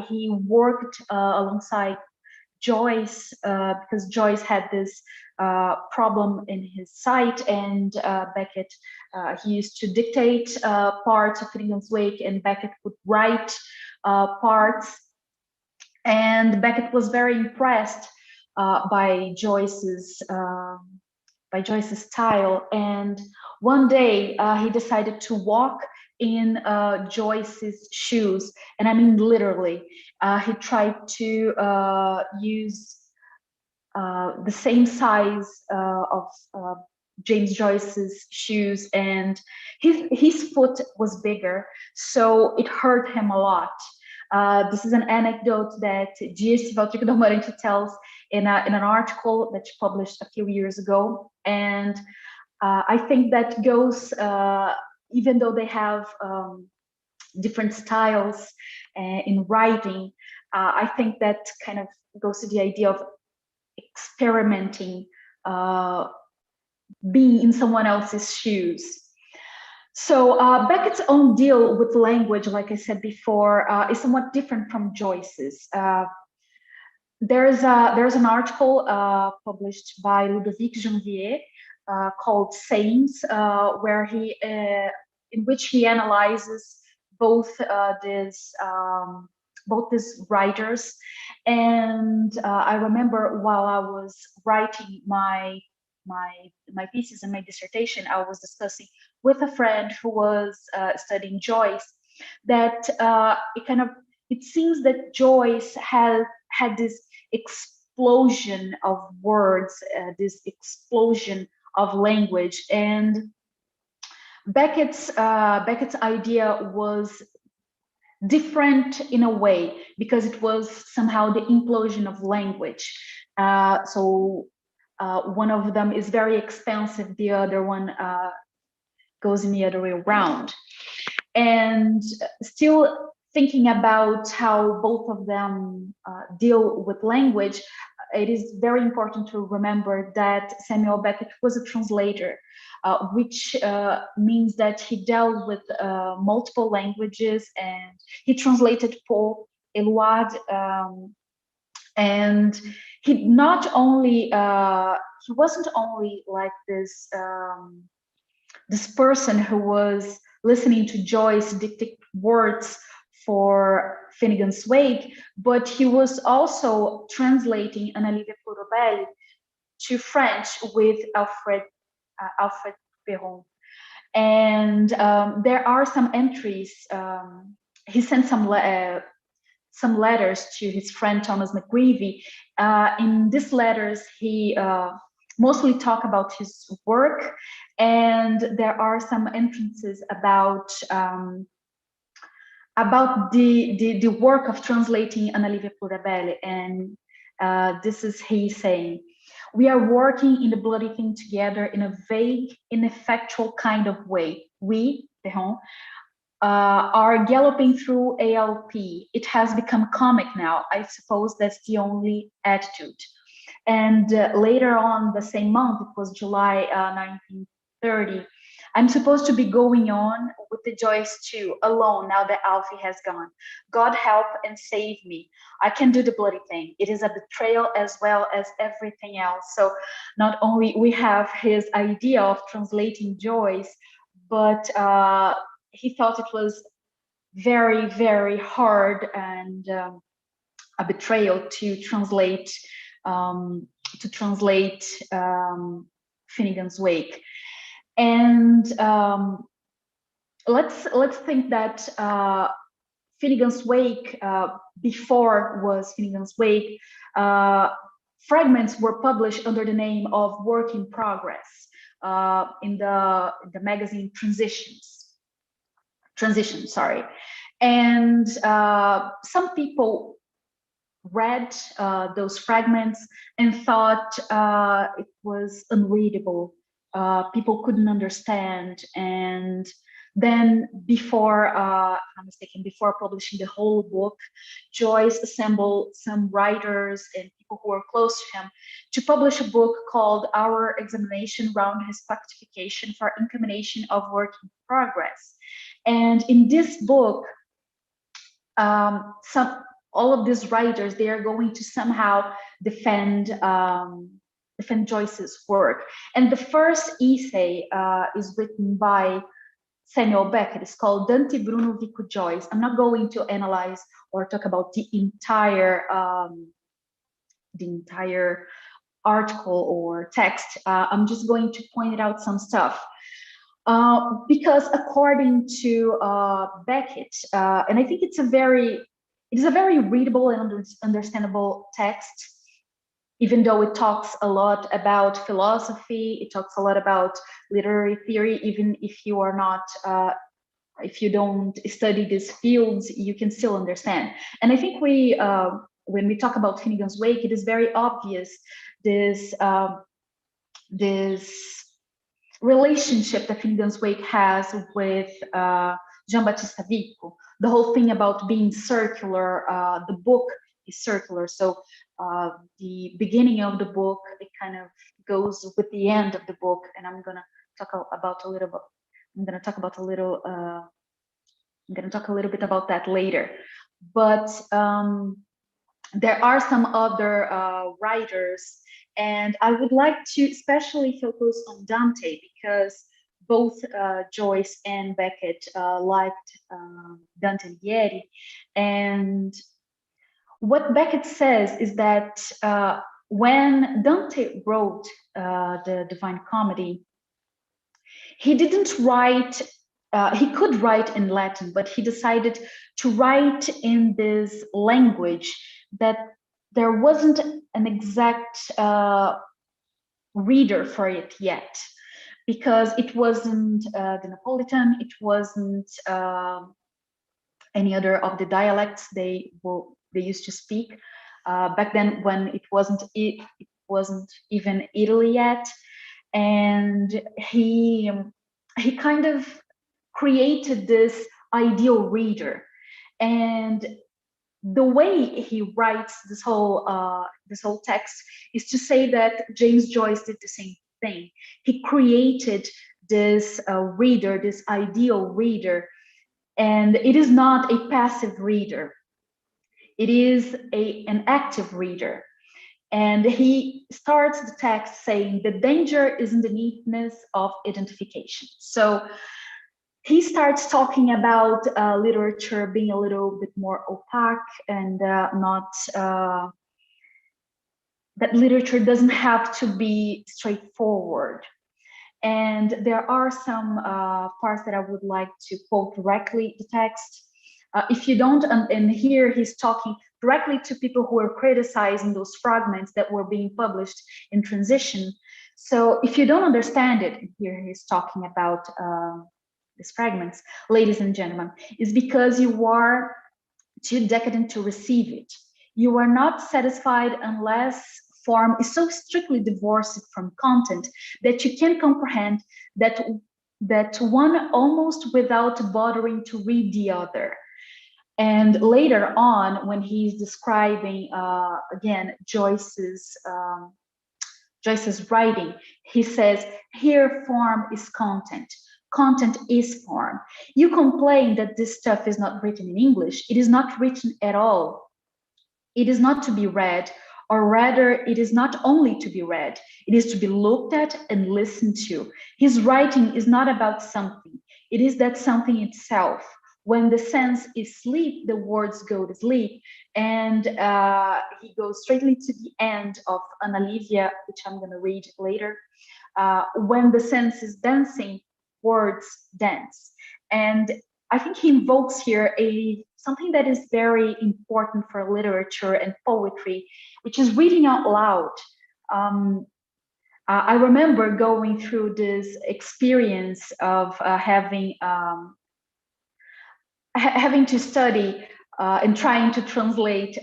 he worked alongside Joyce because Joyce had this problem in his sight, and Beckett, he used to dictate parts of Finnegan's Wake, and Beckett would write parts. And Beckett was very impressed by Joyce's style. And one day he decided to walk in Joyce's shoes, and I mean literally. He tried to use the same size of James Joyce's shoes, and his foot was bigger, so it hurt him a lot. This is an anecdote that Giovana Valtrico Dormorente tells in an article that she published a few years ago, and I think that goes, even though they have different styles in writing, I think that kind of goes to the idea of experimenting, being in someone else's shoes. So Beckett's own deal with language, like I said before, is somewhat different from Joyce's. There's an article published by Ludovic Janvier called Sayings, where in which he analyzes both these writers. And I remember while I was writing my thesis and my dissertation, I was discussing with a friend who was studying Joyce that it seems that Joyce had this explosion of words, this explosion of language, and Beckett's idea was different in a way because it was somehow the implosion of language. So one of them is very expensive, the other one goes in the other way around. And still thinking about how both of them deal with language, it is very important to remember that Samuel Beckett was a translator, which means that he dealt with multiple languages, and he translated Paul Eluard, and he not only he wasn't only like this this person who was listening to Joyce dictate words for Finnegan's Wake, but he was also translating Ana Lívia Porobelli to French with Alfred Perron. And there are some entries. He sent some letters to his friend Thomas McGreevy. In these letters, he mostly talk about his work, and there are some entrances about the work of translating Ana Lívia Porobelli, and this is he saying, "We are working in the bloody thing together in a vague, ineffectual kind of way. We, Perron, are galloping through ALP. It has become comic now. I suppose that's the only attitude." And later on the same month, it was July 1930, "I'm supposed to be going on with the Joyce too, alone now that Alfie has gone. God help and save me. I can do the bloody thing. It is a betrayal as well as everything else." So not only we have his idea of translating Joyce, but he thought it was very, very hard and a betrayal to translate Finnegan's Wake. And let's think that Finnegan's Wake, before was Finnegan's Wake, fragments were published under the name of Work in Progress in the magazine Transition, sorry. And some people read those fragments and thought it was unreadable. People couldn't understand. And then before, if I'm mistaken, before publishing the whole book, Joyce assembled some writers and people who were close to him to publish a book called Our Examination Round His Factification for Incrimination of Work in Progress. And in this book, all of these writers, they are going to somehow defend Joyce's work. And the first essay is written by Samuel Beckett. It's called Dante Bruno Vico Joyce. I'm not going to analyze or talk about the entire article or text. I'm just going to point out some stuff. Because according to Beckett, and I think it is a very readable and understandable text, even though it talks a lot about philosophy, it talks a lot about literary theory. Even if you are not, if you don't study these fields, you can still understand. And I think when we talk about Finnegan's Wake, it is very obvious this relationship that Finnegan's Wake has with Jean Battista Vico. The whole thing about being circular, the book is circular. So the beginning of the book, it kind of goes with the end of the book, and I'm gonna talk a little bit about that later. But there are some other writers, and I would like to especially focus on Dante, because both Joyce and Beckett liked Dante Alighieri. And what Beckett says is that when Dante wrote the Divine Comedy, he didn't write, he could write in Latin, but he decided to write in this language that there wasn't an exact reader for it yet, because it wasn't the Napolitan, it wasn't any other of the dialects they used to speak back then, when it wasn't even Italy yet. And he kind of created this ideal reader. And the way he writes this whole text is to say that James Joyce did the same thing. He created this reader, this ideal reader, and it is not a passive reader. It is an active reader. And he starts the text saying the danger is in the neatness of identification. So he starts talking about literature being a little bit more opaque and not that literature doesn't have to be straightforward. And there are some parts that I would like to quote directly the text. If you don't, and here he's talking directly to people who were criticizing those fragments that were being published in transition. So if you don't understand it, here he's talking about these fragments, ladies and gentlemen, is because you are too decadent to receive it. You are not satisfied unless form is so strictly divorced from content that you can comprehend that one almost without bothering to read the other. And later on, when he's describing again Joyce's writing, he says, here form is content. Content is form. You complain that this stuff is not written in English. It is not written at all. It is not to be read, or rather, it is not only to be read, it is to be looked at and listened to. His writing is not about something. It is that something itself. When the sense is sleep, the words go to sleep. And he goes straightly to the end of Ana Lívia, which I'm going to read later. When the sense is dancing, words dance. And I think he invokes here something that is very important for literature and poetry, which is reading out loud. I remember going through this experience of having to study and trying to translate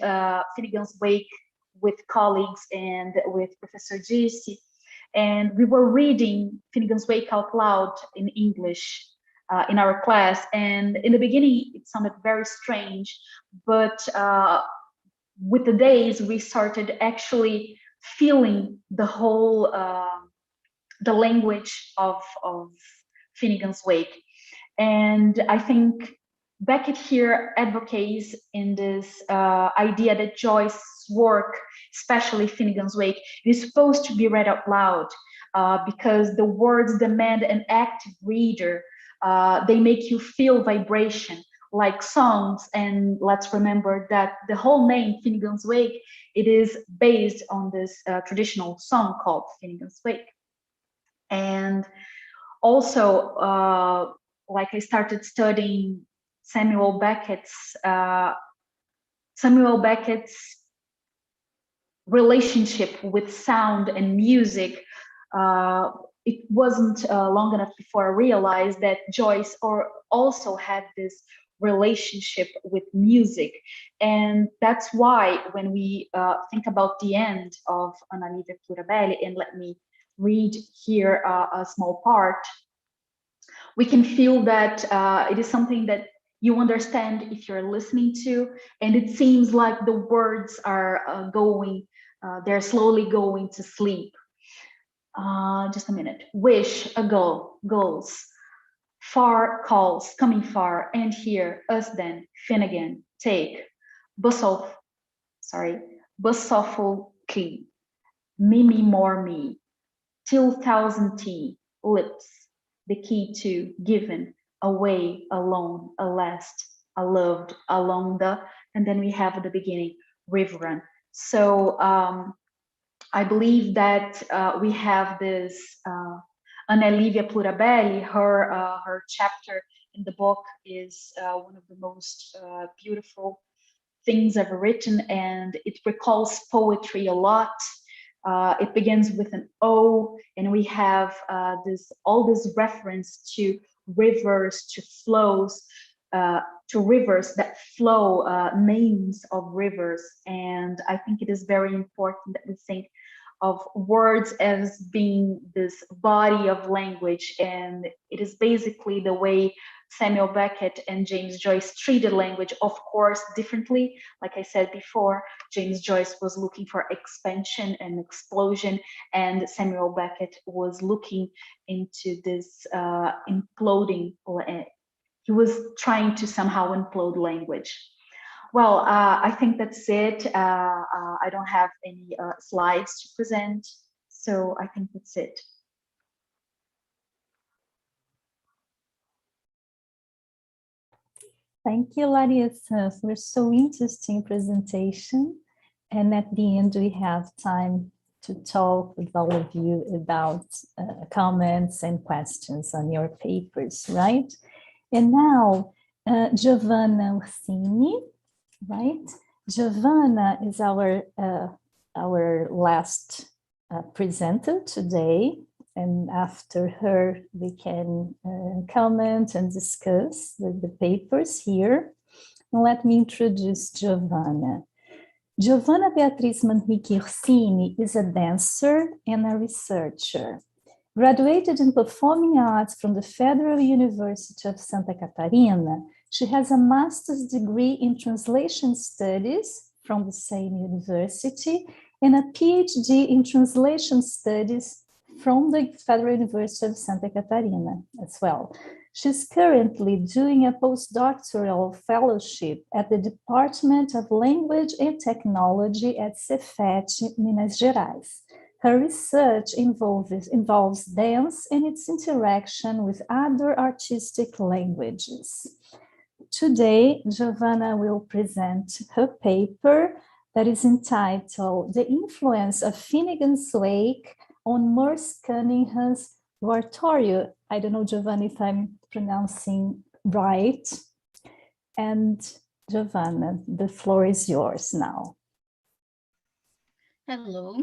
Finnegan's Wake with colleagues and with Professor Joyce. And we were reading Finnegan's Wake out loud in English in our class. And in the beginning, it sounded very strange, but with the days, we started actually feeling the whole, the language of Finnegan's Wake. And I think Beckett here advocates in this idea that Joyce's work, especially Finnegan's Wake, is supposed to be read out loud because the words demand an active reader. They make you feel vibration like songs. And let's remember that the whole name Finnegan's Wake, it is based on this traditional song called Finnegan's Wake. And also, like I started studying Samuel Beckett's relationship with sound and music. It wasn't long enough before I realized that Joyce also had this relationship with music. And that's why when we think about the end of Ana Lívia Plurabelli, and let me read here a small part, we can feel that it is something that you understand if you're listening to, and it seems like the words are they're slowly going to sleep. Just a minute. Wish, a goal, goals, far calls, coming far, and here, us then, Finnegan, take, Bussoff, key, me, more me, till thousand tea, lips, the key to, given, away, alone, a last, a loved, along the, and then we have at the beginning, riverrun. So I believe that we have this Ana Lívia Plurabelli, her chapter in the book is one of the most beautiful things ever written, and it recalls poetry a lot. It begins with an O, and we have all this reference to rivers, to flows, to rivers that flow, names of rivers. And I think it is very important that we think of words as being this body of language, and it is basically the way Samuel Beckett and James Joyce treated language, of course, differently. Like I said before, James Joyce was looking for expansion and explosion, and Samuel Beckett was looking into this imploding. He was trying to somehow implode language. Well, I think that's it. I don't have any slides to present, so I think that's it. Thank you, Larissa, for so interesting presentation. And at the end, we have time to talk with all of you about comments and questions on your papers, right? And now, Giovana Ursini, right? Giovana is our last presenter today. And after her, we can comment and discuss the papers here. Let me introduce Giovana. Giovana Beatriz Manrique Ursini is a dancer and a researcher. Graduated in performing arts from the Federal University of Santa Catarina, she has a master's degree in translation studies from the same university and a PhD in translation studies from the Federal University of Santa Catarina as well. She's currently doing a postdoctoral fellowship at the Department of Language and Technology at Cefet, Minas Gerais. Her research involves dance and its interaction with other artistic languages. Today, Giovana will present her paper that is entitled The Influence of Finnegan's Wake on Merce Cunningham's oratorio. I don't know, Giovana, if I'm pronouncing right. And Giovana, the floor is yours now. Hello.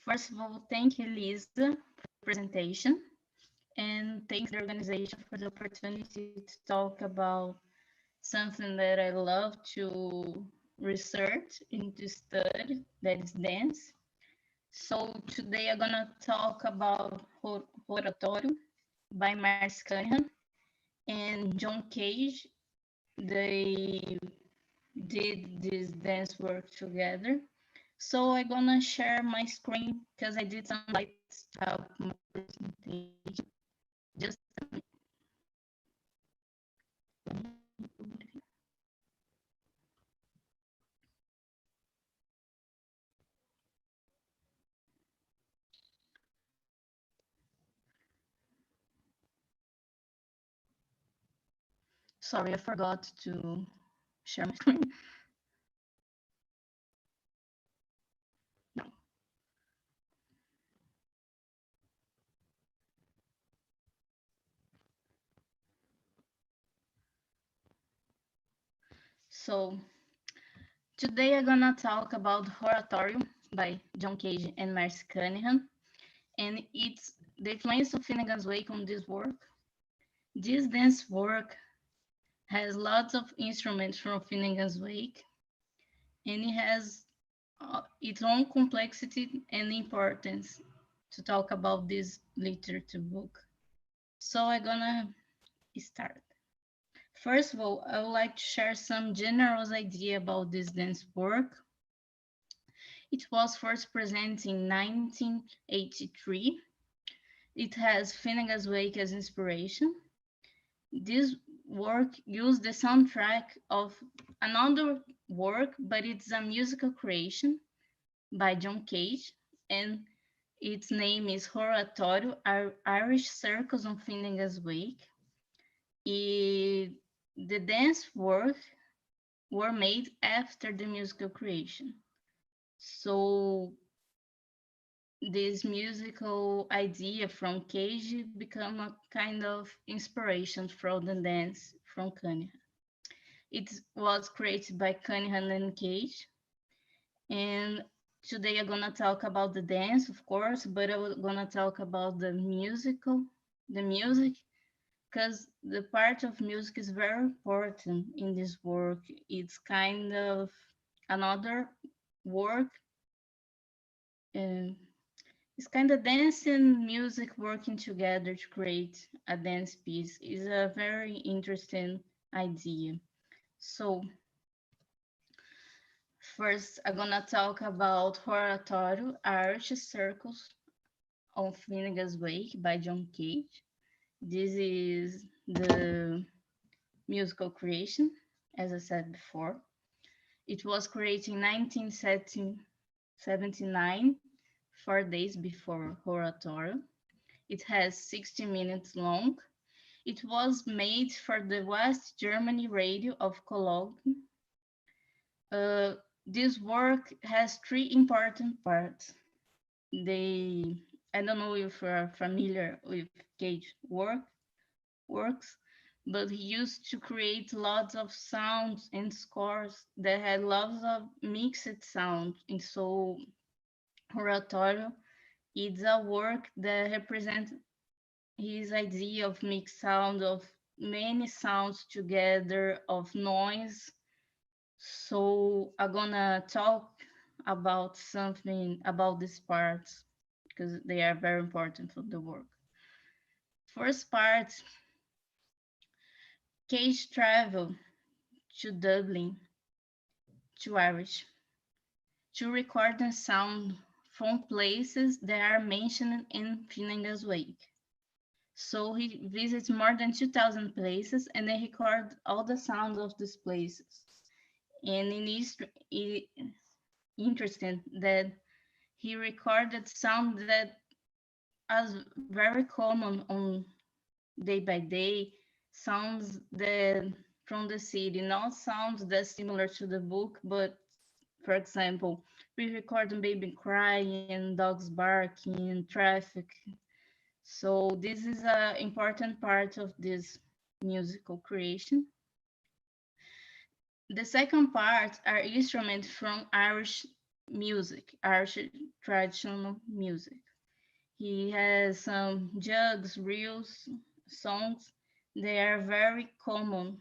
First of all, thank you, Elisa, for the presentation. And thanks the organization for the opportunity to talk about something that I love to research and to study, that is dance. So today I'm gonna talk about Oratorio by Merce Cunningham and John Cage. They did this dance work together. So I'm gonna share my screen because I did some slides to help my presentation. Just a minute. Sorry, I forgot to share my screen. No. So today I'm gonna talk about Oratorio by John Cage and Merce Cunningham, and it's the influence of Finnegan's Wake on this work. This dance work has lots of instruments from Finnegan's Wake, and it has its own complexity and importance to talk about this literature book. So I'm gonna start. First of all, I would like to share some general idea about this dance work. It was first presented in 1983. It has Finnegan's Wake as inspiration. This work used the soundtrack of another work, but it's a musical creation by John Cage, and its name is Oratorio, Irish Circles on Finnegan's Wake. The dance work were made after the musical creation. So this musical idea from Cage became a kind of inspiration for the dance from Cunningham. It was created by Cunningham and Cage. And today I'm gonna talk about the dance, of course, but I'm gonna talk about the music, because the part of music is very important in this work. It's kind of another work. It's kind of dance and music working together to create a dance piece. Is a very interesting idea. So first, I'm gonna talk about Oratorio, Irish Circles on Finnegan's Wake by John Cage. This is the musical creation, as I said before. It was created in 1979, 4 days before Oratorio. It has 60 minutes long. It was made for the West Germany radio of Cologne. This work has three important parts. I don't know if you're familiar with Cage works, but he used to create lots of sounds and scores that had lots of mixed sound. And so oratorio is a work that represents his idea of mixed sound, of many sounds together, of noise. So I'm gonna talk about something about these parts because they are very important for the work. First part, Cage traveled to Dublin, to Irish, to record the sound from places that are mentioned in Finnegan's Wake. So he visits more than 2,000 places and they record all the sounds of these places. And it is interesting that he recorded sound that is very common on day by day, sounds that from the city, not sounds that's similar to the book, but for example, we record baby crying, dogs barking, traffic. So this is an important part of this musical creation. The second part are instruments from Irish music, Irish traditional music. He has some jugs, reels, songs. They are very common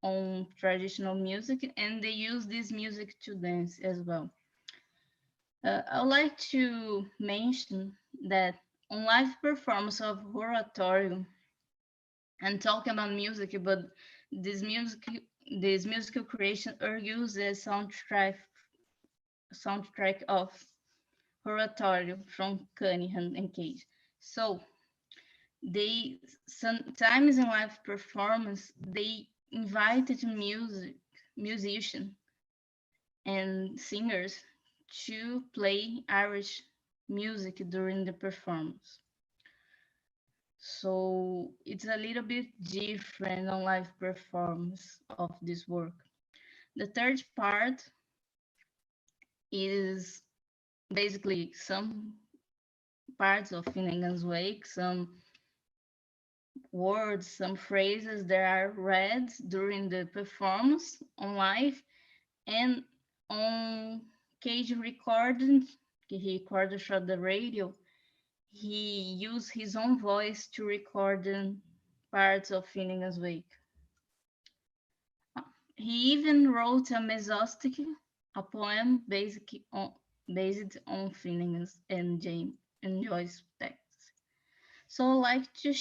on traditional music, and they use this music to dance as well. I'd like to mention that on live performance of oratorio, and talking about music, but this musical creation are used as soundtrack of oratorio from Cunningham and Cage. So they sometimes in live performance they invited musicians and singers to play Irish music during the performance. So it's a little bit different on live performance of this work. The third part is basically some parts of Finnegan's Wake, some words, some phrases that are read during the performance on live, and on Cage recording, he recorded for the radio, he used his own voice to record parts of Finnegan's Wake. He even wrote a mesostick, a poem based on Finnegan's and Joyce texts. So I'd like to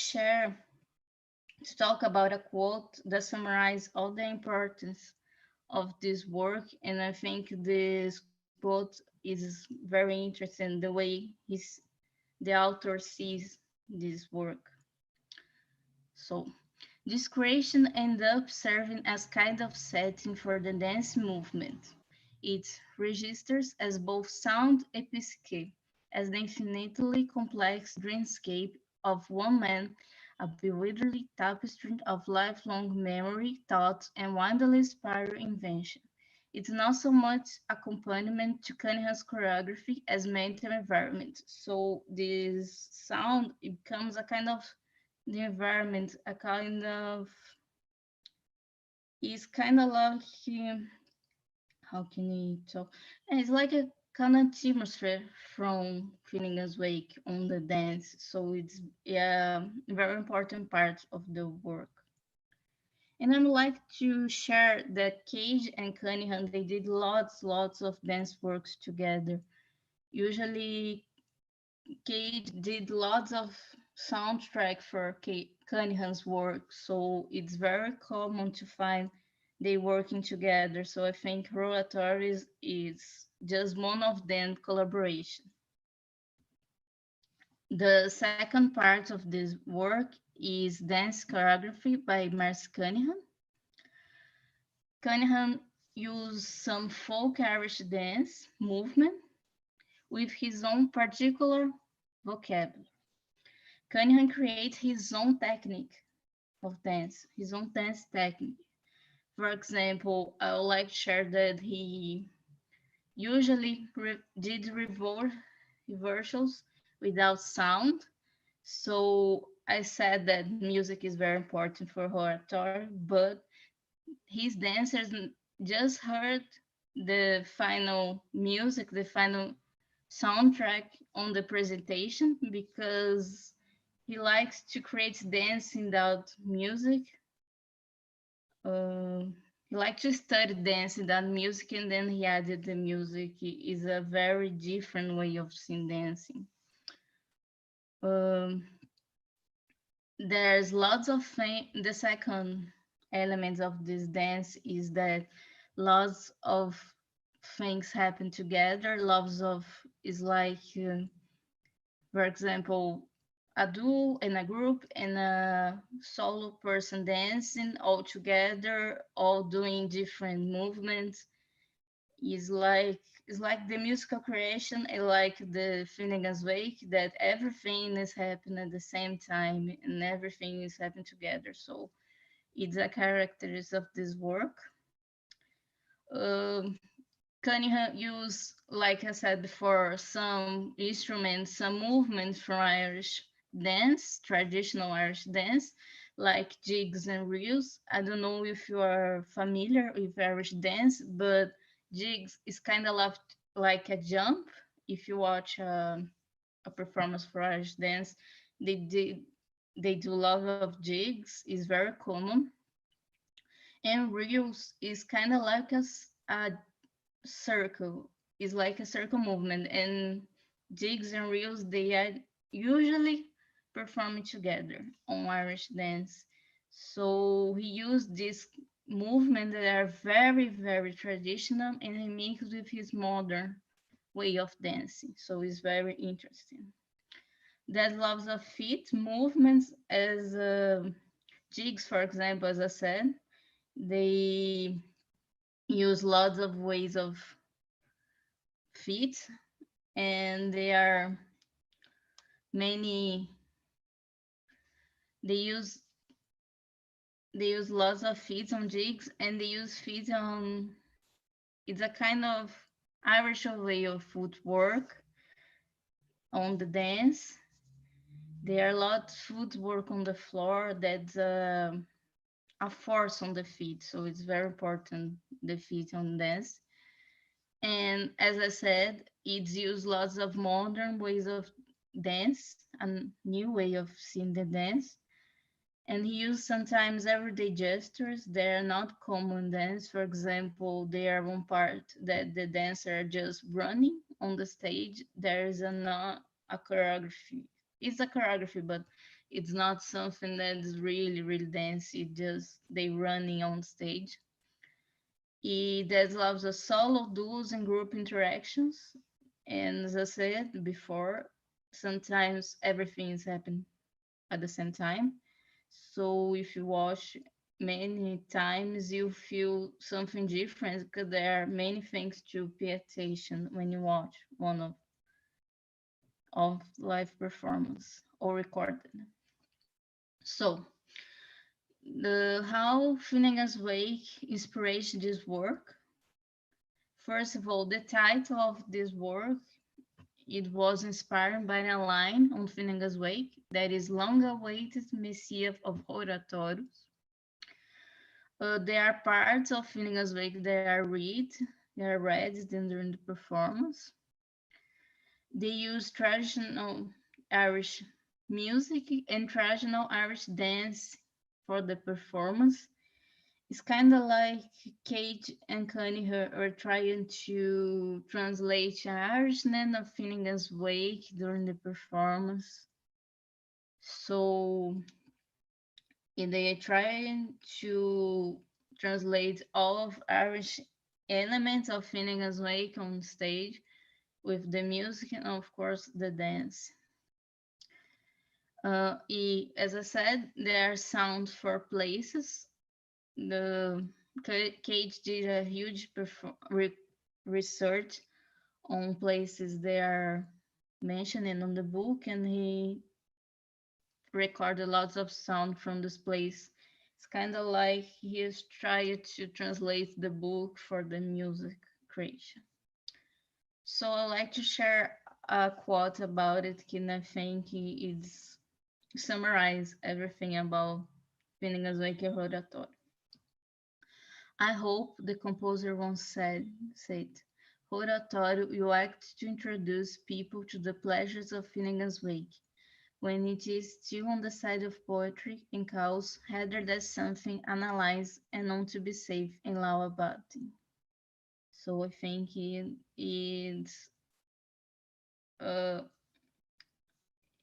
talk about a quote that summarizes all the importance of this work, and I think this quote is very interesting, the way the author sees this work. So this creation ended up serving as kind of setting for the dance movement. It registers as both sound and psyche, as the infinitely complex dreamscape of one man, a bewildering tapestry of lifelong memory, thought, and wildly spiral invention. It's not so much accompaniment to Cunningham's choreography as mental environment. So this sound, it becomes a kind of the environment, a kind of, is kind of like, how can you talk? It's like a kind of atmosphere from Finnegan's Wake on the dance. So it's a very important part of the work. And I'd like to share that Cage and Cunningham, they did lots of dance works together. Usually Cage did lots of soundtrack for Cunningham's work, so it's very common to find they working together. So I think Oratories is just one of them collaboration. The second part of this work is dance choreography by Merce Cunningham. Cunningham used some folk Irish dance movement with his own particular vocabulary. Cunningham creates his own technique of dance, his own dance technique. For example, I would like to share that he usually did reversals without sound. So I said that music is very important for oratory, but his dancers just heard the final music, the final soundtrack on the presentation because he likes to create dancing without music. Uh, he likes to study dance without music, and then he added the music. Is a very different way of seeing dancing. Um, there's lots of things. The second element of this dance is that lots of things happen together. Lots of is like, for example, a duo and a group and a solo person dancing all together, all doing different movements. Is like the musical creation and like the Finnegan's Wake, that everything is happening at the same time and everything is happening together. So it's a characteristic of this work. Um, Cunningham used, like I said before, some instruments, some movements from Irish dance, traditional Irish dance, like jigs and reels. I don't know if you are familiar with Irish dance, but jigs is kind of like a jump. If you watch a performance for Irish dance, they did they do a lot of jigs. Is very common, and reels is kind of like a circle, is like a circle movement, and jigs and reels, they are usually performing together on Irish dance. So he used this movement that are very, very traditional, and he mixed with his modern way of dancing. So it's very interesting. That loves of feet movements as jigs, for example, as I said, they use lots of ways of feet, and there are many, they use lots of feet on jigs, and they use feet on, it's a kind of Irish way of footwork on the dance. There are a lot of footwork on the floor that's a force on the feet, so it's very important, the feet on dance. And as I said, it's used lots of modern ways of dance, a new way of seeing the dance. And he used sometimes everyday gestures. They're not common dance. For example, there are one part that the dancer are just running on the stage. There is not a choreography. It's a choreography, but it's not something that is really, really dance. It just they running on stage. He does loves of solo, duos, and group interactions. And as I said before, sometimes everything is happening at the same time. So if you watch many times, you feel something different because there are many things to pay attention when you watch one of live performance or recorded. So the how Finnegan's Wake inspiration this work. First of all, the title of this work, it was inspired by a line on Finnegan's Wake that is long-awaited Messiah of Oratórios. There are parts of Finnegan's Wake that are read during the performance. They use traditional Irish music and traditional Irish dance for the performance. It's kind of like Cage and Cunningham are trying to translate Irishness of Finnegan's Wake during the performance. So they are trying to translate all of Irish elements of Finnegan's Wake on stage with the music and of course the dance. As I said, there are sounds for places. The Cage did a huge research on places they are mentioned on the book, and he recorded lots of sound from this place. It's kind of like he is trying to translate the book for the music creation. So I like to share a quote about it, and I think it's summarize everything about Finnegan's Wake Oratorio. I hope, the composer once said, Oratorio will act to introduce people to the pleasures of Finnegan's Wake, when it is still on the side of poetry and chaos, rather than something analyzed and known to be safe and law-abiding. So I think uh,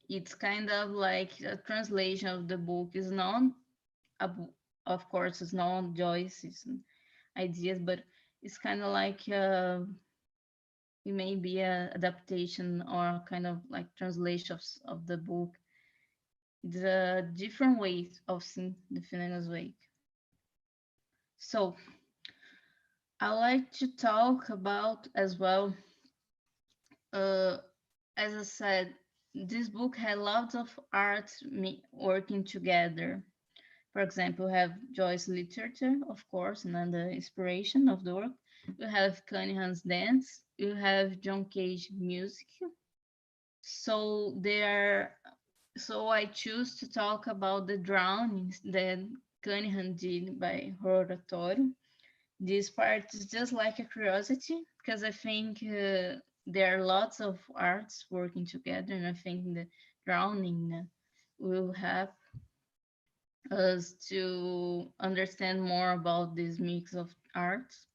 it's kind of like a translation of the book. Is not a, of course, it's not Joyce's ideas, but it's kind of like it may be a adaptation or kind of like translation of the book. It's a different way of seeing the Finnegan's Wake. So I like to talk about as well, as I said, this book had lots of art working together. For example, we have Joyce's literature, of course, and the inspiration of the work. You have Cunningham's dance. You have John Cage music. So I choose to talk about the drownings that Cunningham did by oratorio. This part is just like a curiosity because I think there are lots of arts working together, and I think the drowning will help us to understand more about this mix of arts.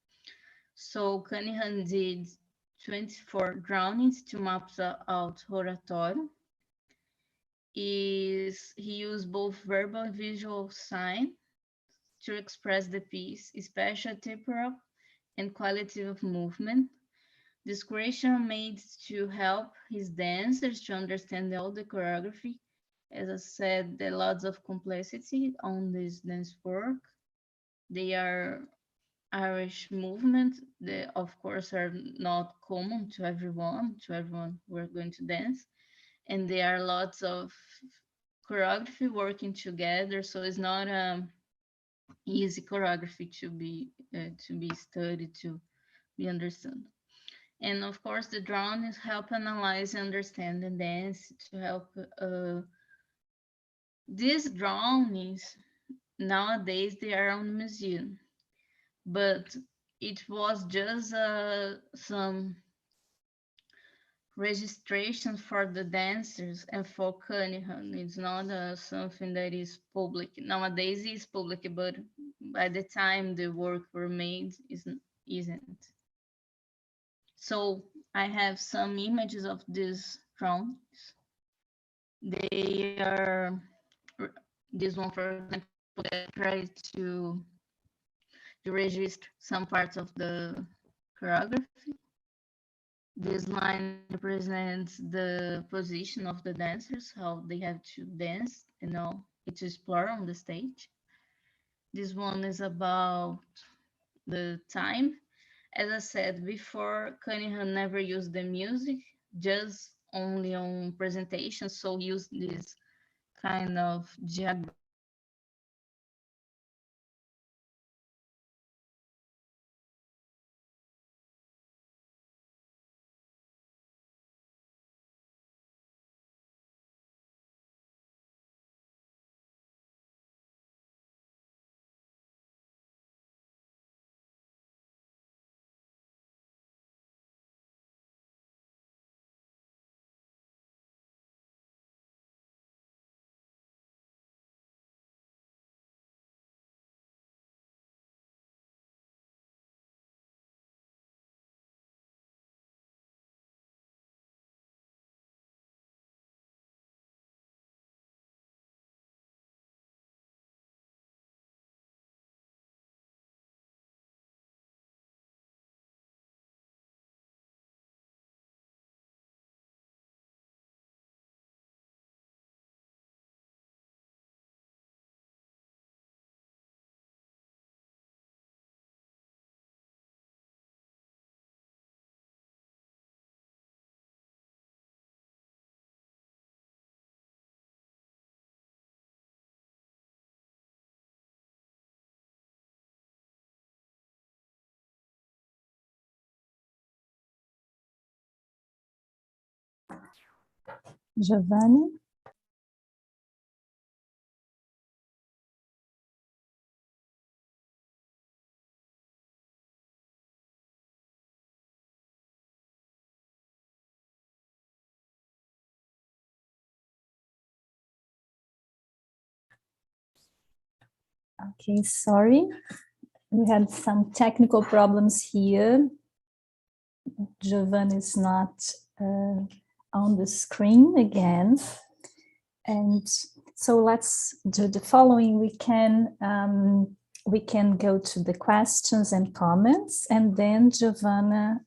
So Cunningham did 24 drownings to map out oratorio. He used both verbal and visual sign to express the piece, especially temporal and quality of movement. This creation made to help his dancers to understand all the choreography. As I said, there are lots of complexity on this dance work. They are Irish movement. They, of course, are not common to everyone who are going to dance. And there are lots of choreography working together. So it's not easy choreography to be studied, to be understood. And of course, the drawings help analyze and understand the dance to help. These drawings nowadays they are on the museum, but it was just some registration for the dancers and for Cunningham. It's not something that is public. Nowadays it's public, but by the time the work were made, isn't. So I have some images of these drawings. They are, this one, for example, that tries to register some parts of the choreography. This line represents the position of the dancers, how they have to dance, to explore on the stage. This one is about the time. As I said before, Cunningham never used the music, just only on presentation, so used this kind of diagram Giovana? Okay, sorry. We had some technical problems here. Giovana is not on the screen again. And so let's do the following. We can go to the questions and comments, and then Giovana,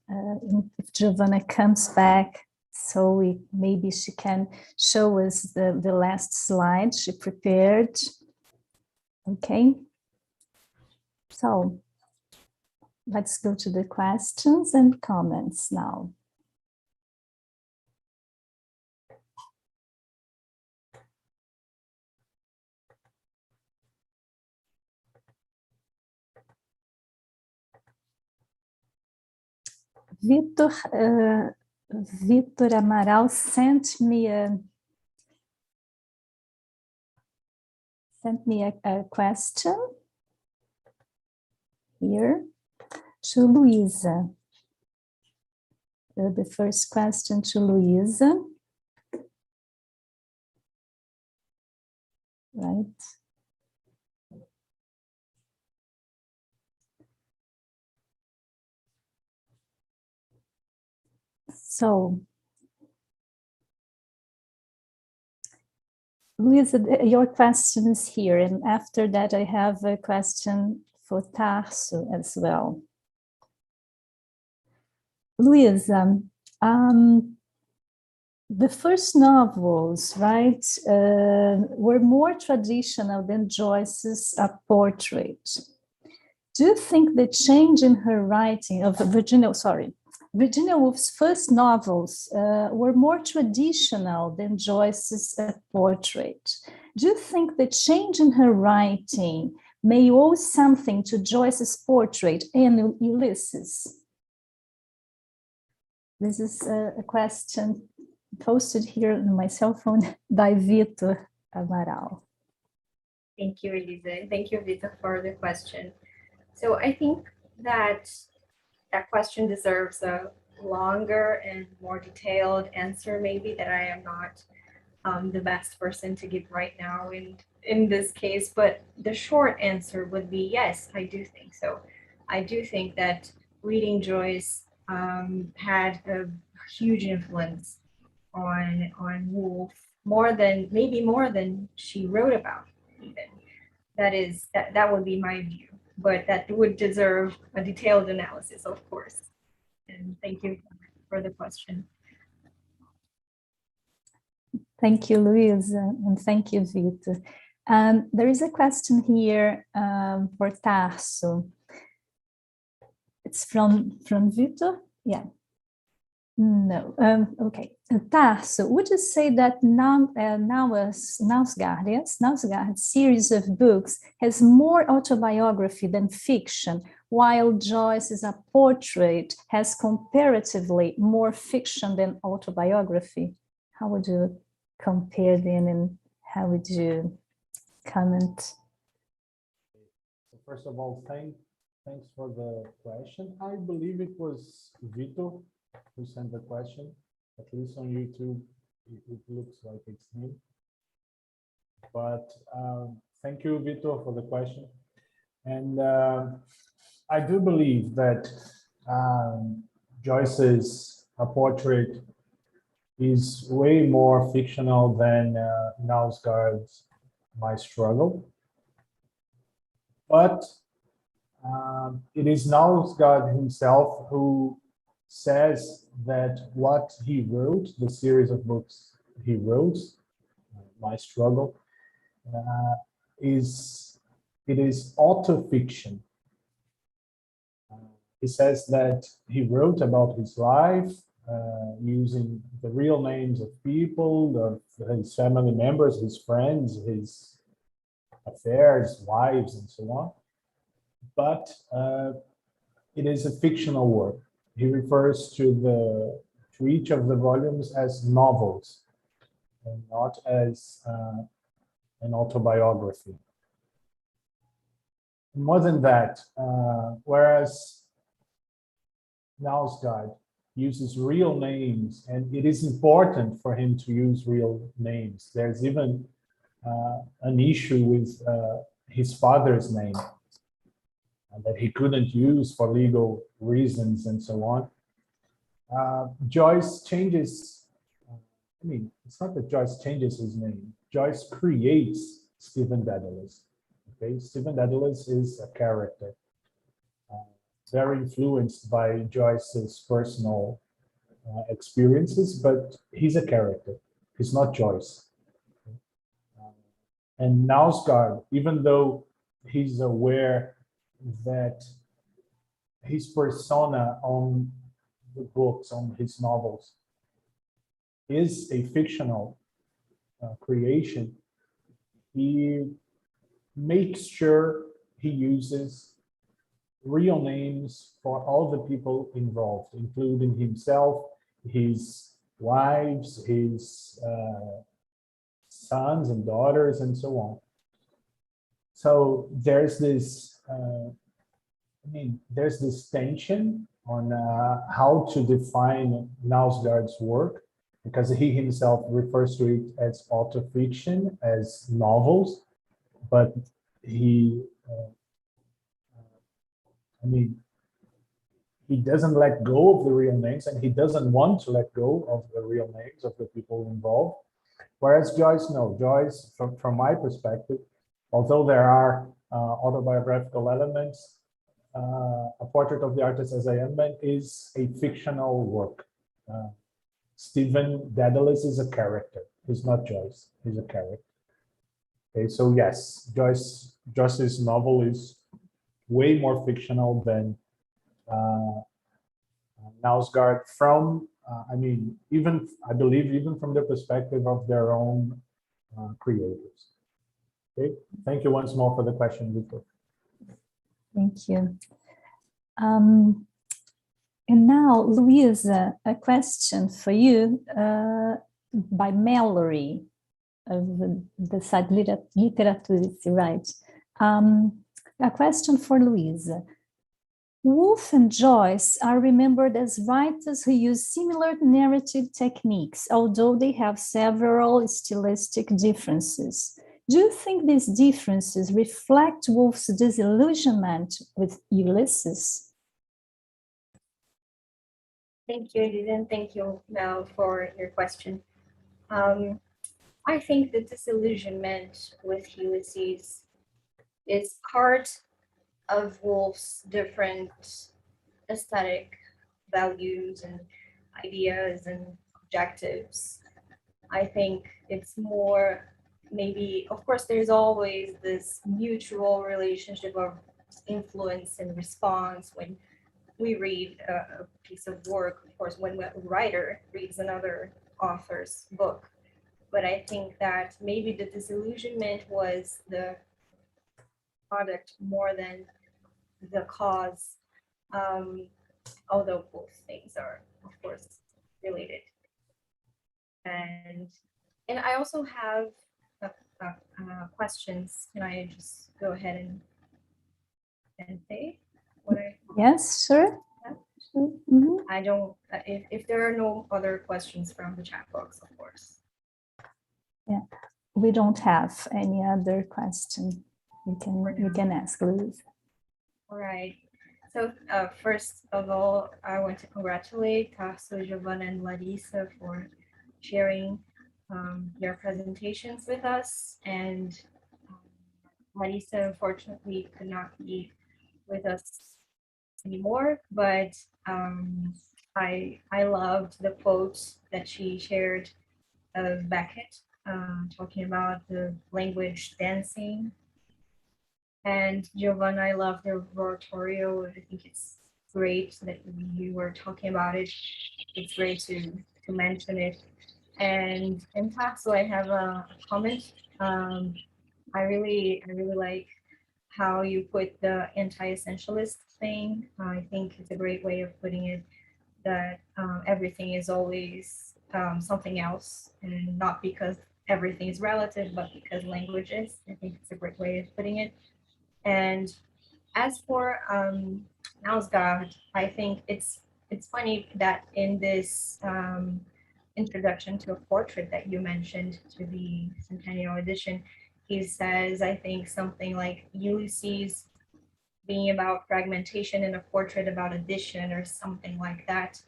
if Giovana comes back, so maybe she can show us the last slide she prepared. Okay. So let's go to the questions and comments now. Vitor Amaral sent me a question here to Luísa. The first question to Luísa. Right. So, Luísa, your question is here, and after that I have a question for Tarso as well. Luísa, the first novels, right, were more traditional than Joyce's portrait. Do you think the change in her writing of Virginia Woolf's first novels were more traditional than Joyce's portrait? Do you think the change in her writing may owe something to Joyce's portrait and Ulysses? This is a question posted here on my cell phone by Vitor Amaral. Thank you, Elisa. Thank you, Vitor, for the question. So I think that question deserves a longer and more detailed answer, maybe, that I am not the best person to give right now in this case. But the short answer would be yes, I do think so. I do think that reading Joyce had a huge influence on Woolf, maybe more than she wrote about even. That would be my view, but that would deserve a detailed analysis, of course. And thank you for the question. Thank you, Luísa, and thank you, Vitor. There is a question here for Tarso. It's from Vitor? Yeah. No. Okay. Tarso, would you say that Knausgaard's series of books has more autobiography than fiction, while Joyce's A Portrait has comparatively more fiction than autobiography? How would you compare them, and how would you comment? So first of all, thanks for the question. I believe it was Vitor who sent the question. At least on YouTube, it looks like it's him. But thank you, Vitor, for the question. And I do believe that Joyce's A Portrait is way more fictional than Knausgaard's My Struggle. But it is Knausgaard himself who says that what he wrote, the series of books he wrote, My Struggle, it is autofiction. He says that he wrote about his life using the real names of people, his family members, his friends, his affairs, wives, and so on. But it is a fictional work. He refers to each of the volumes as novels. and not as an autobiography. More than that, whereas Nausgaard uses real names, and it is important for him to use real names. There's even an issue with his father's name that he couldn't use for legal reasons and so on. Joyce changes, I mean, it's not that Joyce changes his name. Joyce creates Stephen Dedalus. Okay, Stephen Dedalus is a character, very influenced by Joyce's personal experiences, but he's a character. He's not Joyce. And Nausgaard, even though he's aware that his persona on the books, on his novels, is a fictional creation, he makes sure he uses real names for all the people involved, including himself, his wives, his sons and daughters, and so on. So there's this, there's this tension on how to define Nausgaard's work, because he himself refers to it as autofiction, as novels, but he, he doesn't let go of the real names, and he doesn't want to let go of the real names of the people involved. Whereas Joyce, no, Joyce, from my perspective, although there are autobiographical elements, A Portrait of the Artist as a Young Man is a fictional work. Stephen Dedalus is a character. He's not Joyce, he's a character. Okay, so yes, Joyce's novel is way more fictional than Nausgaard from, even, I believe, even from the perspective of their own creators. Okay, thank you once more for the question, Victor. Thank you. And now, Luísa, a question for you by Mallory of the site Literaturity, right? A question for Luísa. Woolf and Joyce are remembered as writers who use similar narrative techniques, although they have several stylistic differences. Do you think these differences reflect Woolf's disillusionment with Ulysses? Thank you, Elisa, and thank you, Mel, for your question. I think the disillusionment with Ulysses is part of Woolf's different aesthetic values and ideas and objectives. I think it's more maybe, of course, there's always this mutual relationship of influence and response when we read a piece of work, of course, when a writer reads another author's book. But I think that maybe the disillusionment was the product more than the cause, although both things are, of course, related. And I also have questions. Can I just go ahead and say what I? Yes, sure. Mm-hmm. I don't. If there are no other questions from the chat box, of course. Yeah, we don't have any other question. You can ask, Luísa. All right. So first of all, I want to congratulate Tarso, Giovana, and Larissa for sharing their presentations with us. And Larissa, unfortunately, could not be with us anymore, but I loved the quote that she shared of Beckett, talking about the language dancing. And Giovana, I love the oratorio. I think it's great that you were talking about it. It's great to mention it. And in Tarso, I have a comment. I really like how you put the anti-essentialist thing. I think it's a great way of putting it, that everything is always something else, and not because everything is relative, but because language is. I think it's a great way of putting it. And as for Nausgaard, I think it's funny that in this introduction to a portrait that you mentioned to the Centennial Edition, he says, I think something like Ulysses being about fragmentation and a portrait about addition or something like that.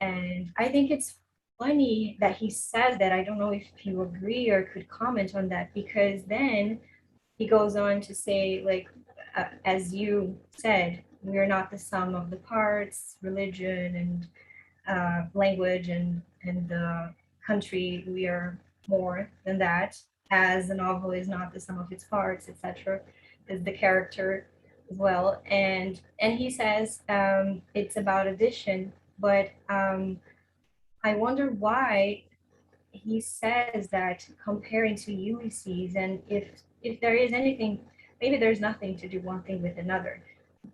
And I think it's funny that he says that. I don't know if you agree or could comment on that, because then he goes on to say, like, as you said, we are not the sum of the parts, religion and language and the country. We are more than that. As the novel is not the sum of its parts, etc. Is the character as well. And he says it's about addition, but I wonder why he says that comparing to Ulysses, and if there is anything, maybe there's nothing to do one thing with another.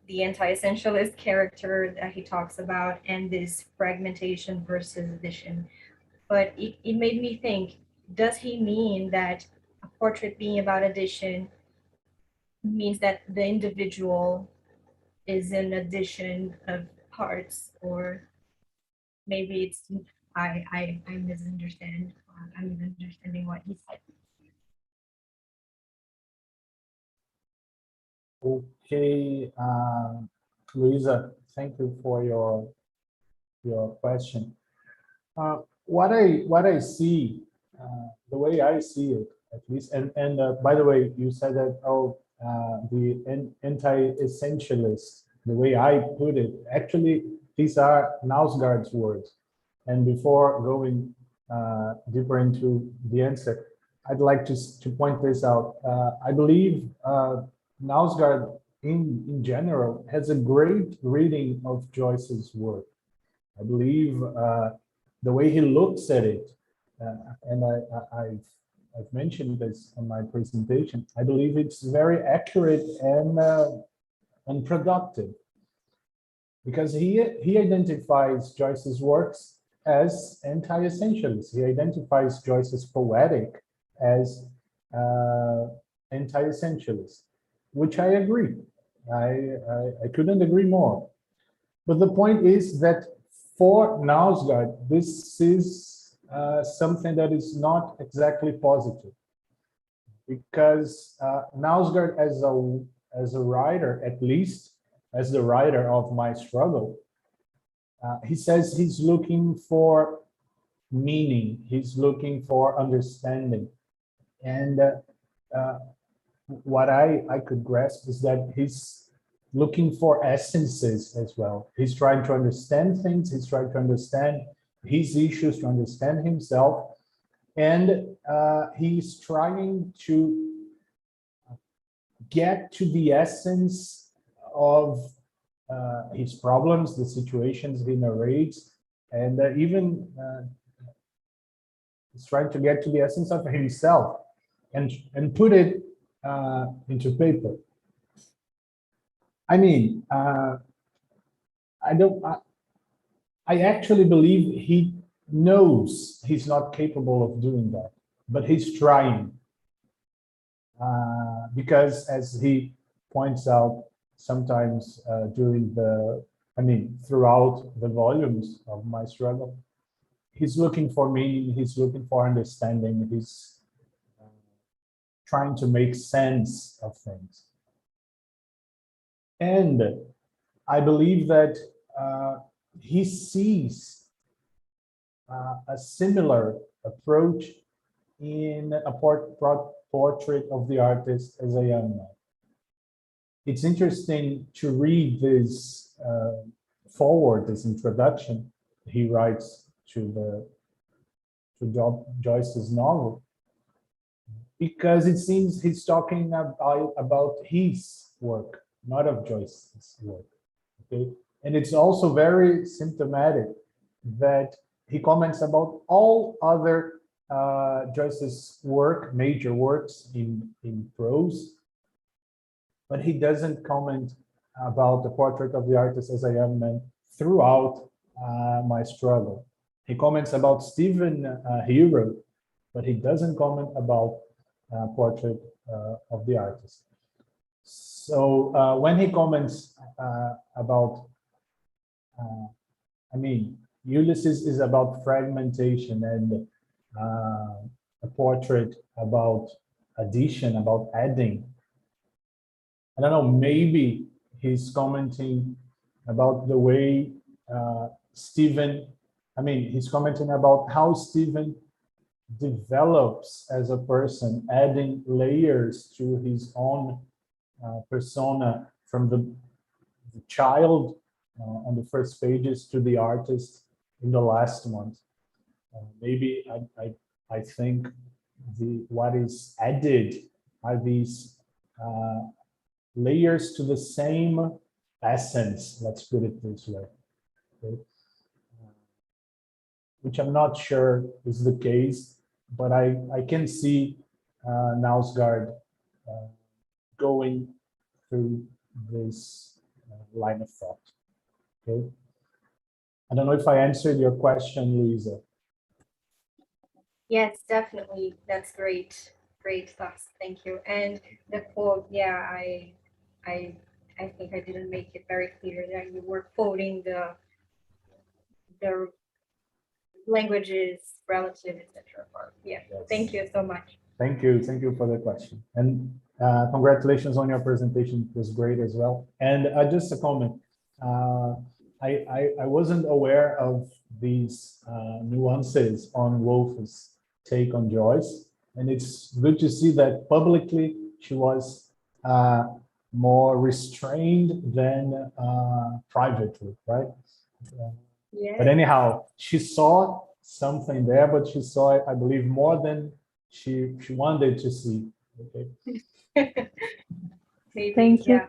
The anti-essentialist character that he talks about and this fragmentation versus addition. But it made me think, does he mean that a portrait being about addition means that the individual is an addition of parts, or maybe it's I misunderstand. I'm misunderstanding what he said. Okay, Luísa, thank you for your question. What I see, the way I see it, at least, and by the way, you said that, oh, the anti-essentialist, the way I put it, actually, these are Nausgaard's words. And before going deeper into the answer, I'd like to point this out. I believe Nausgaard, in general, has a great reading of Joyce's work. I believe the way he looks at it, and I've mentioned this in my presentation, I believe it's very accurate and productive, because he identifies Joyce's works as anti-essentialist. He identifies Joyce's poetic as anti-essentialist, which I agree. I couldn't agree more. But the point is that for Nausgaard, this is something that is not exactly positive, because Nausgaard, as a writer, at least as the writer of My Struggle, he says he's looking for meaning, he's looking for understanding. And what I could grasp is that he's looking for essences as well. He's trying to understand things, he's trying to understand his issues, to understand himself, and he's trying to get to the essence of his problems, the situations he narrates, and even he's trying to get to the essence of himself and put it into paper. I mean, I actually believe he knows he's not capable of doing that, but he's trying. Because as he points out, sometimes throughout the volumes of My Struggle, he's looking for meaning, he's looking for understanding, he's trying to make sense of things. And I believe that he sees a similar approach in a portrait of the artist as a young man. It's interesting to read this forward, this introduction he writes to Joyce's novel, because it seems he's talking about his work, not of Joyce's work. Okay, and it's also very symptomatic that he comments about all other Joyce's work, major works in prose, but he doesn't comment about the portrait of the artist as a young man throughout My Struggle. He comments about Stephen Hero, but he doesn't comment about portrait of the artist. So when he comments about, I mean, Ulysses is about fragmentation, and a portrait about addition, about adding. I don't know, maybe he's commenting about the way Stephen, I mean, he's commenting about how Stephen develops as a person, adding layers to his own persona from the child on the first pages to the artist in the last ones. Maybe I think what is added are these layers to the same essence, let's put it this way, okay? Which I'm not sure is the case, but I can see Nausgaard going through this line of thought, okay? I don't know if I answered your question, Luísa. Yes, definitely. That's great. Great thoughts. Thank you. And the quote, yeah, I think I didn't make it very clear that you were quoting the languages, relative, etc. Yeah. Yes. Thank you so much. Thank you for the question. And congratulations on your presentation. It was great as well. And just a comment. I wasn't aware of these nuances on Wolf's take on Joyce. And it's good to see that publicly she was more restrained than privately, right? Yeah. But anyhow, she saw something there, but she saw it, I believe, more than she wanted to see. Okay. Maybe, Thank you. yeah.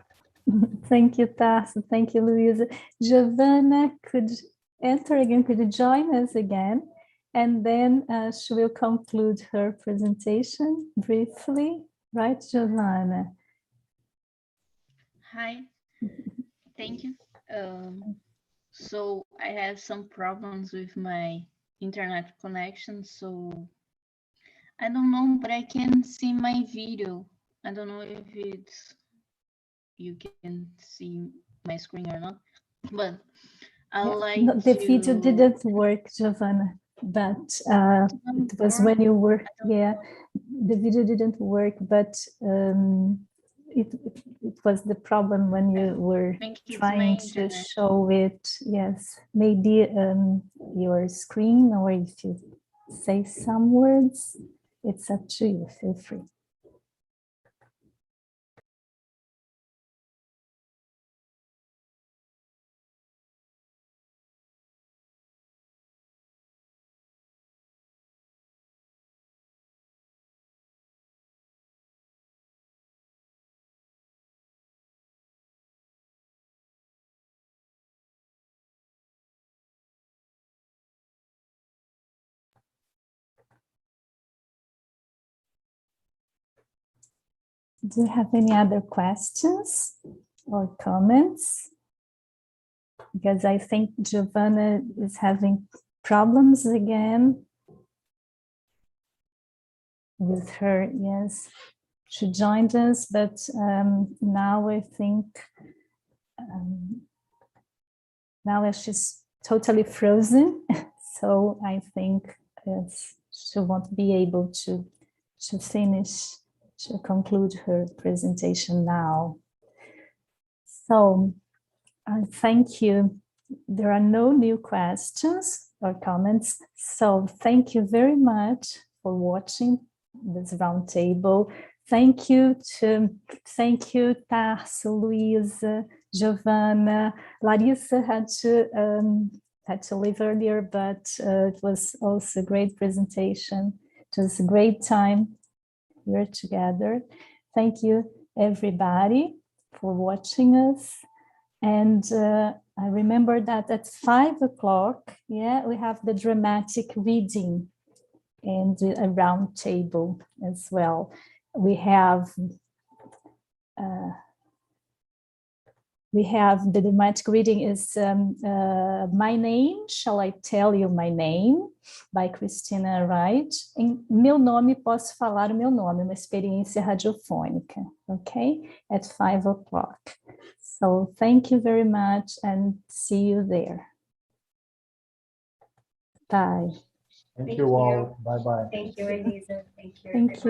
Thank you, Tarso. Thank you, Luísa. Giovana could enter again, could you join us again? And then she will conclude her presentation briefly. Right, Giovana? Hi, thank you. So I have some problems with my internet connection, so I don't know, but I can see my video. I don't know if you can see my screen or not, but I like No, the to... video didn't work, Giovana, but it was when you were, yeah, the video didn't work, but it was the problem when you were trying to show it. Yes, maybe your screen, or if you say some words, it's up to you, feel free. Do you have any other questions or comments? Because I think Giovana is having problems again with her. Yes, she joined us, but now I think now she's totally frozen. So I think she won't be able to finish, to conclude her presentation now. So thank you. There are no new questions or comments. So thank you very much for watching this roundtable. Thank you, Tarso, Luísa, Giovana. Larissa had to leave earlier, but it was also a great presentation. It was a great time here together. Thank you, everybody, for watching us. And I remember that at 5 o'clock, yeah, we have the dramatic reading and a round table as well. We have We have the dramatic reading is My Name, Shall I Tell You My Name, by Christina Wright. Em Meu Nome, Posso Falar o Meu Nome, uma experiência radiofônica, okay? At 5 o'clock. So thank you very much and see you there. Bye. Thank you all. Bye-bye. Thank you, Elisa. Thank you. Thank you.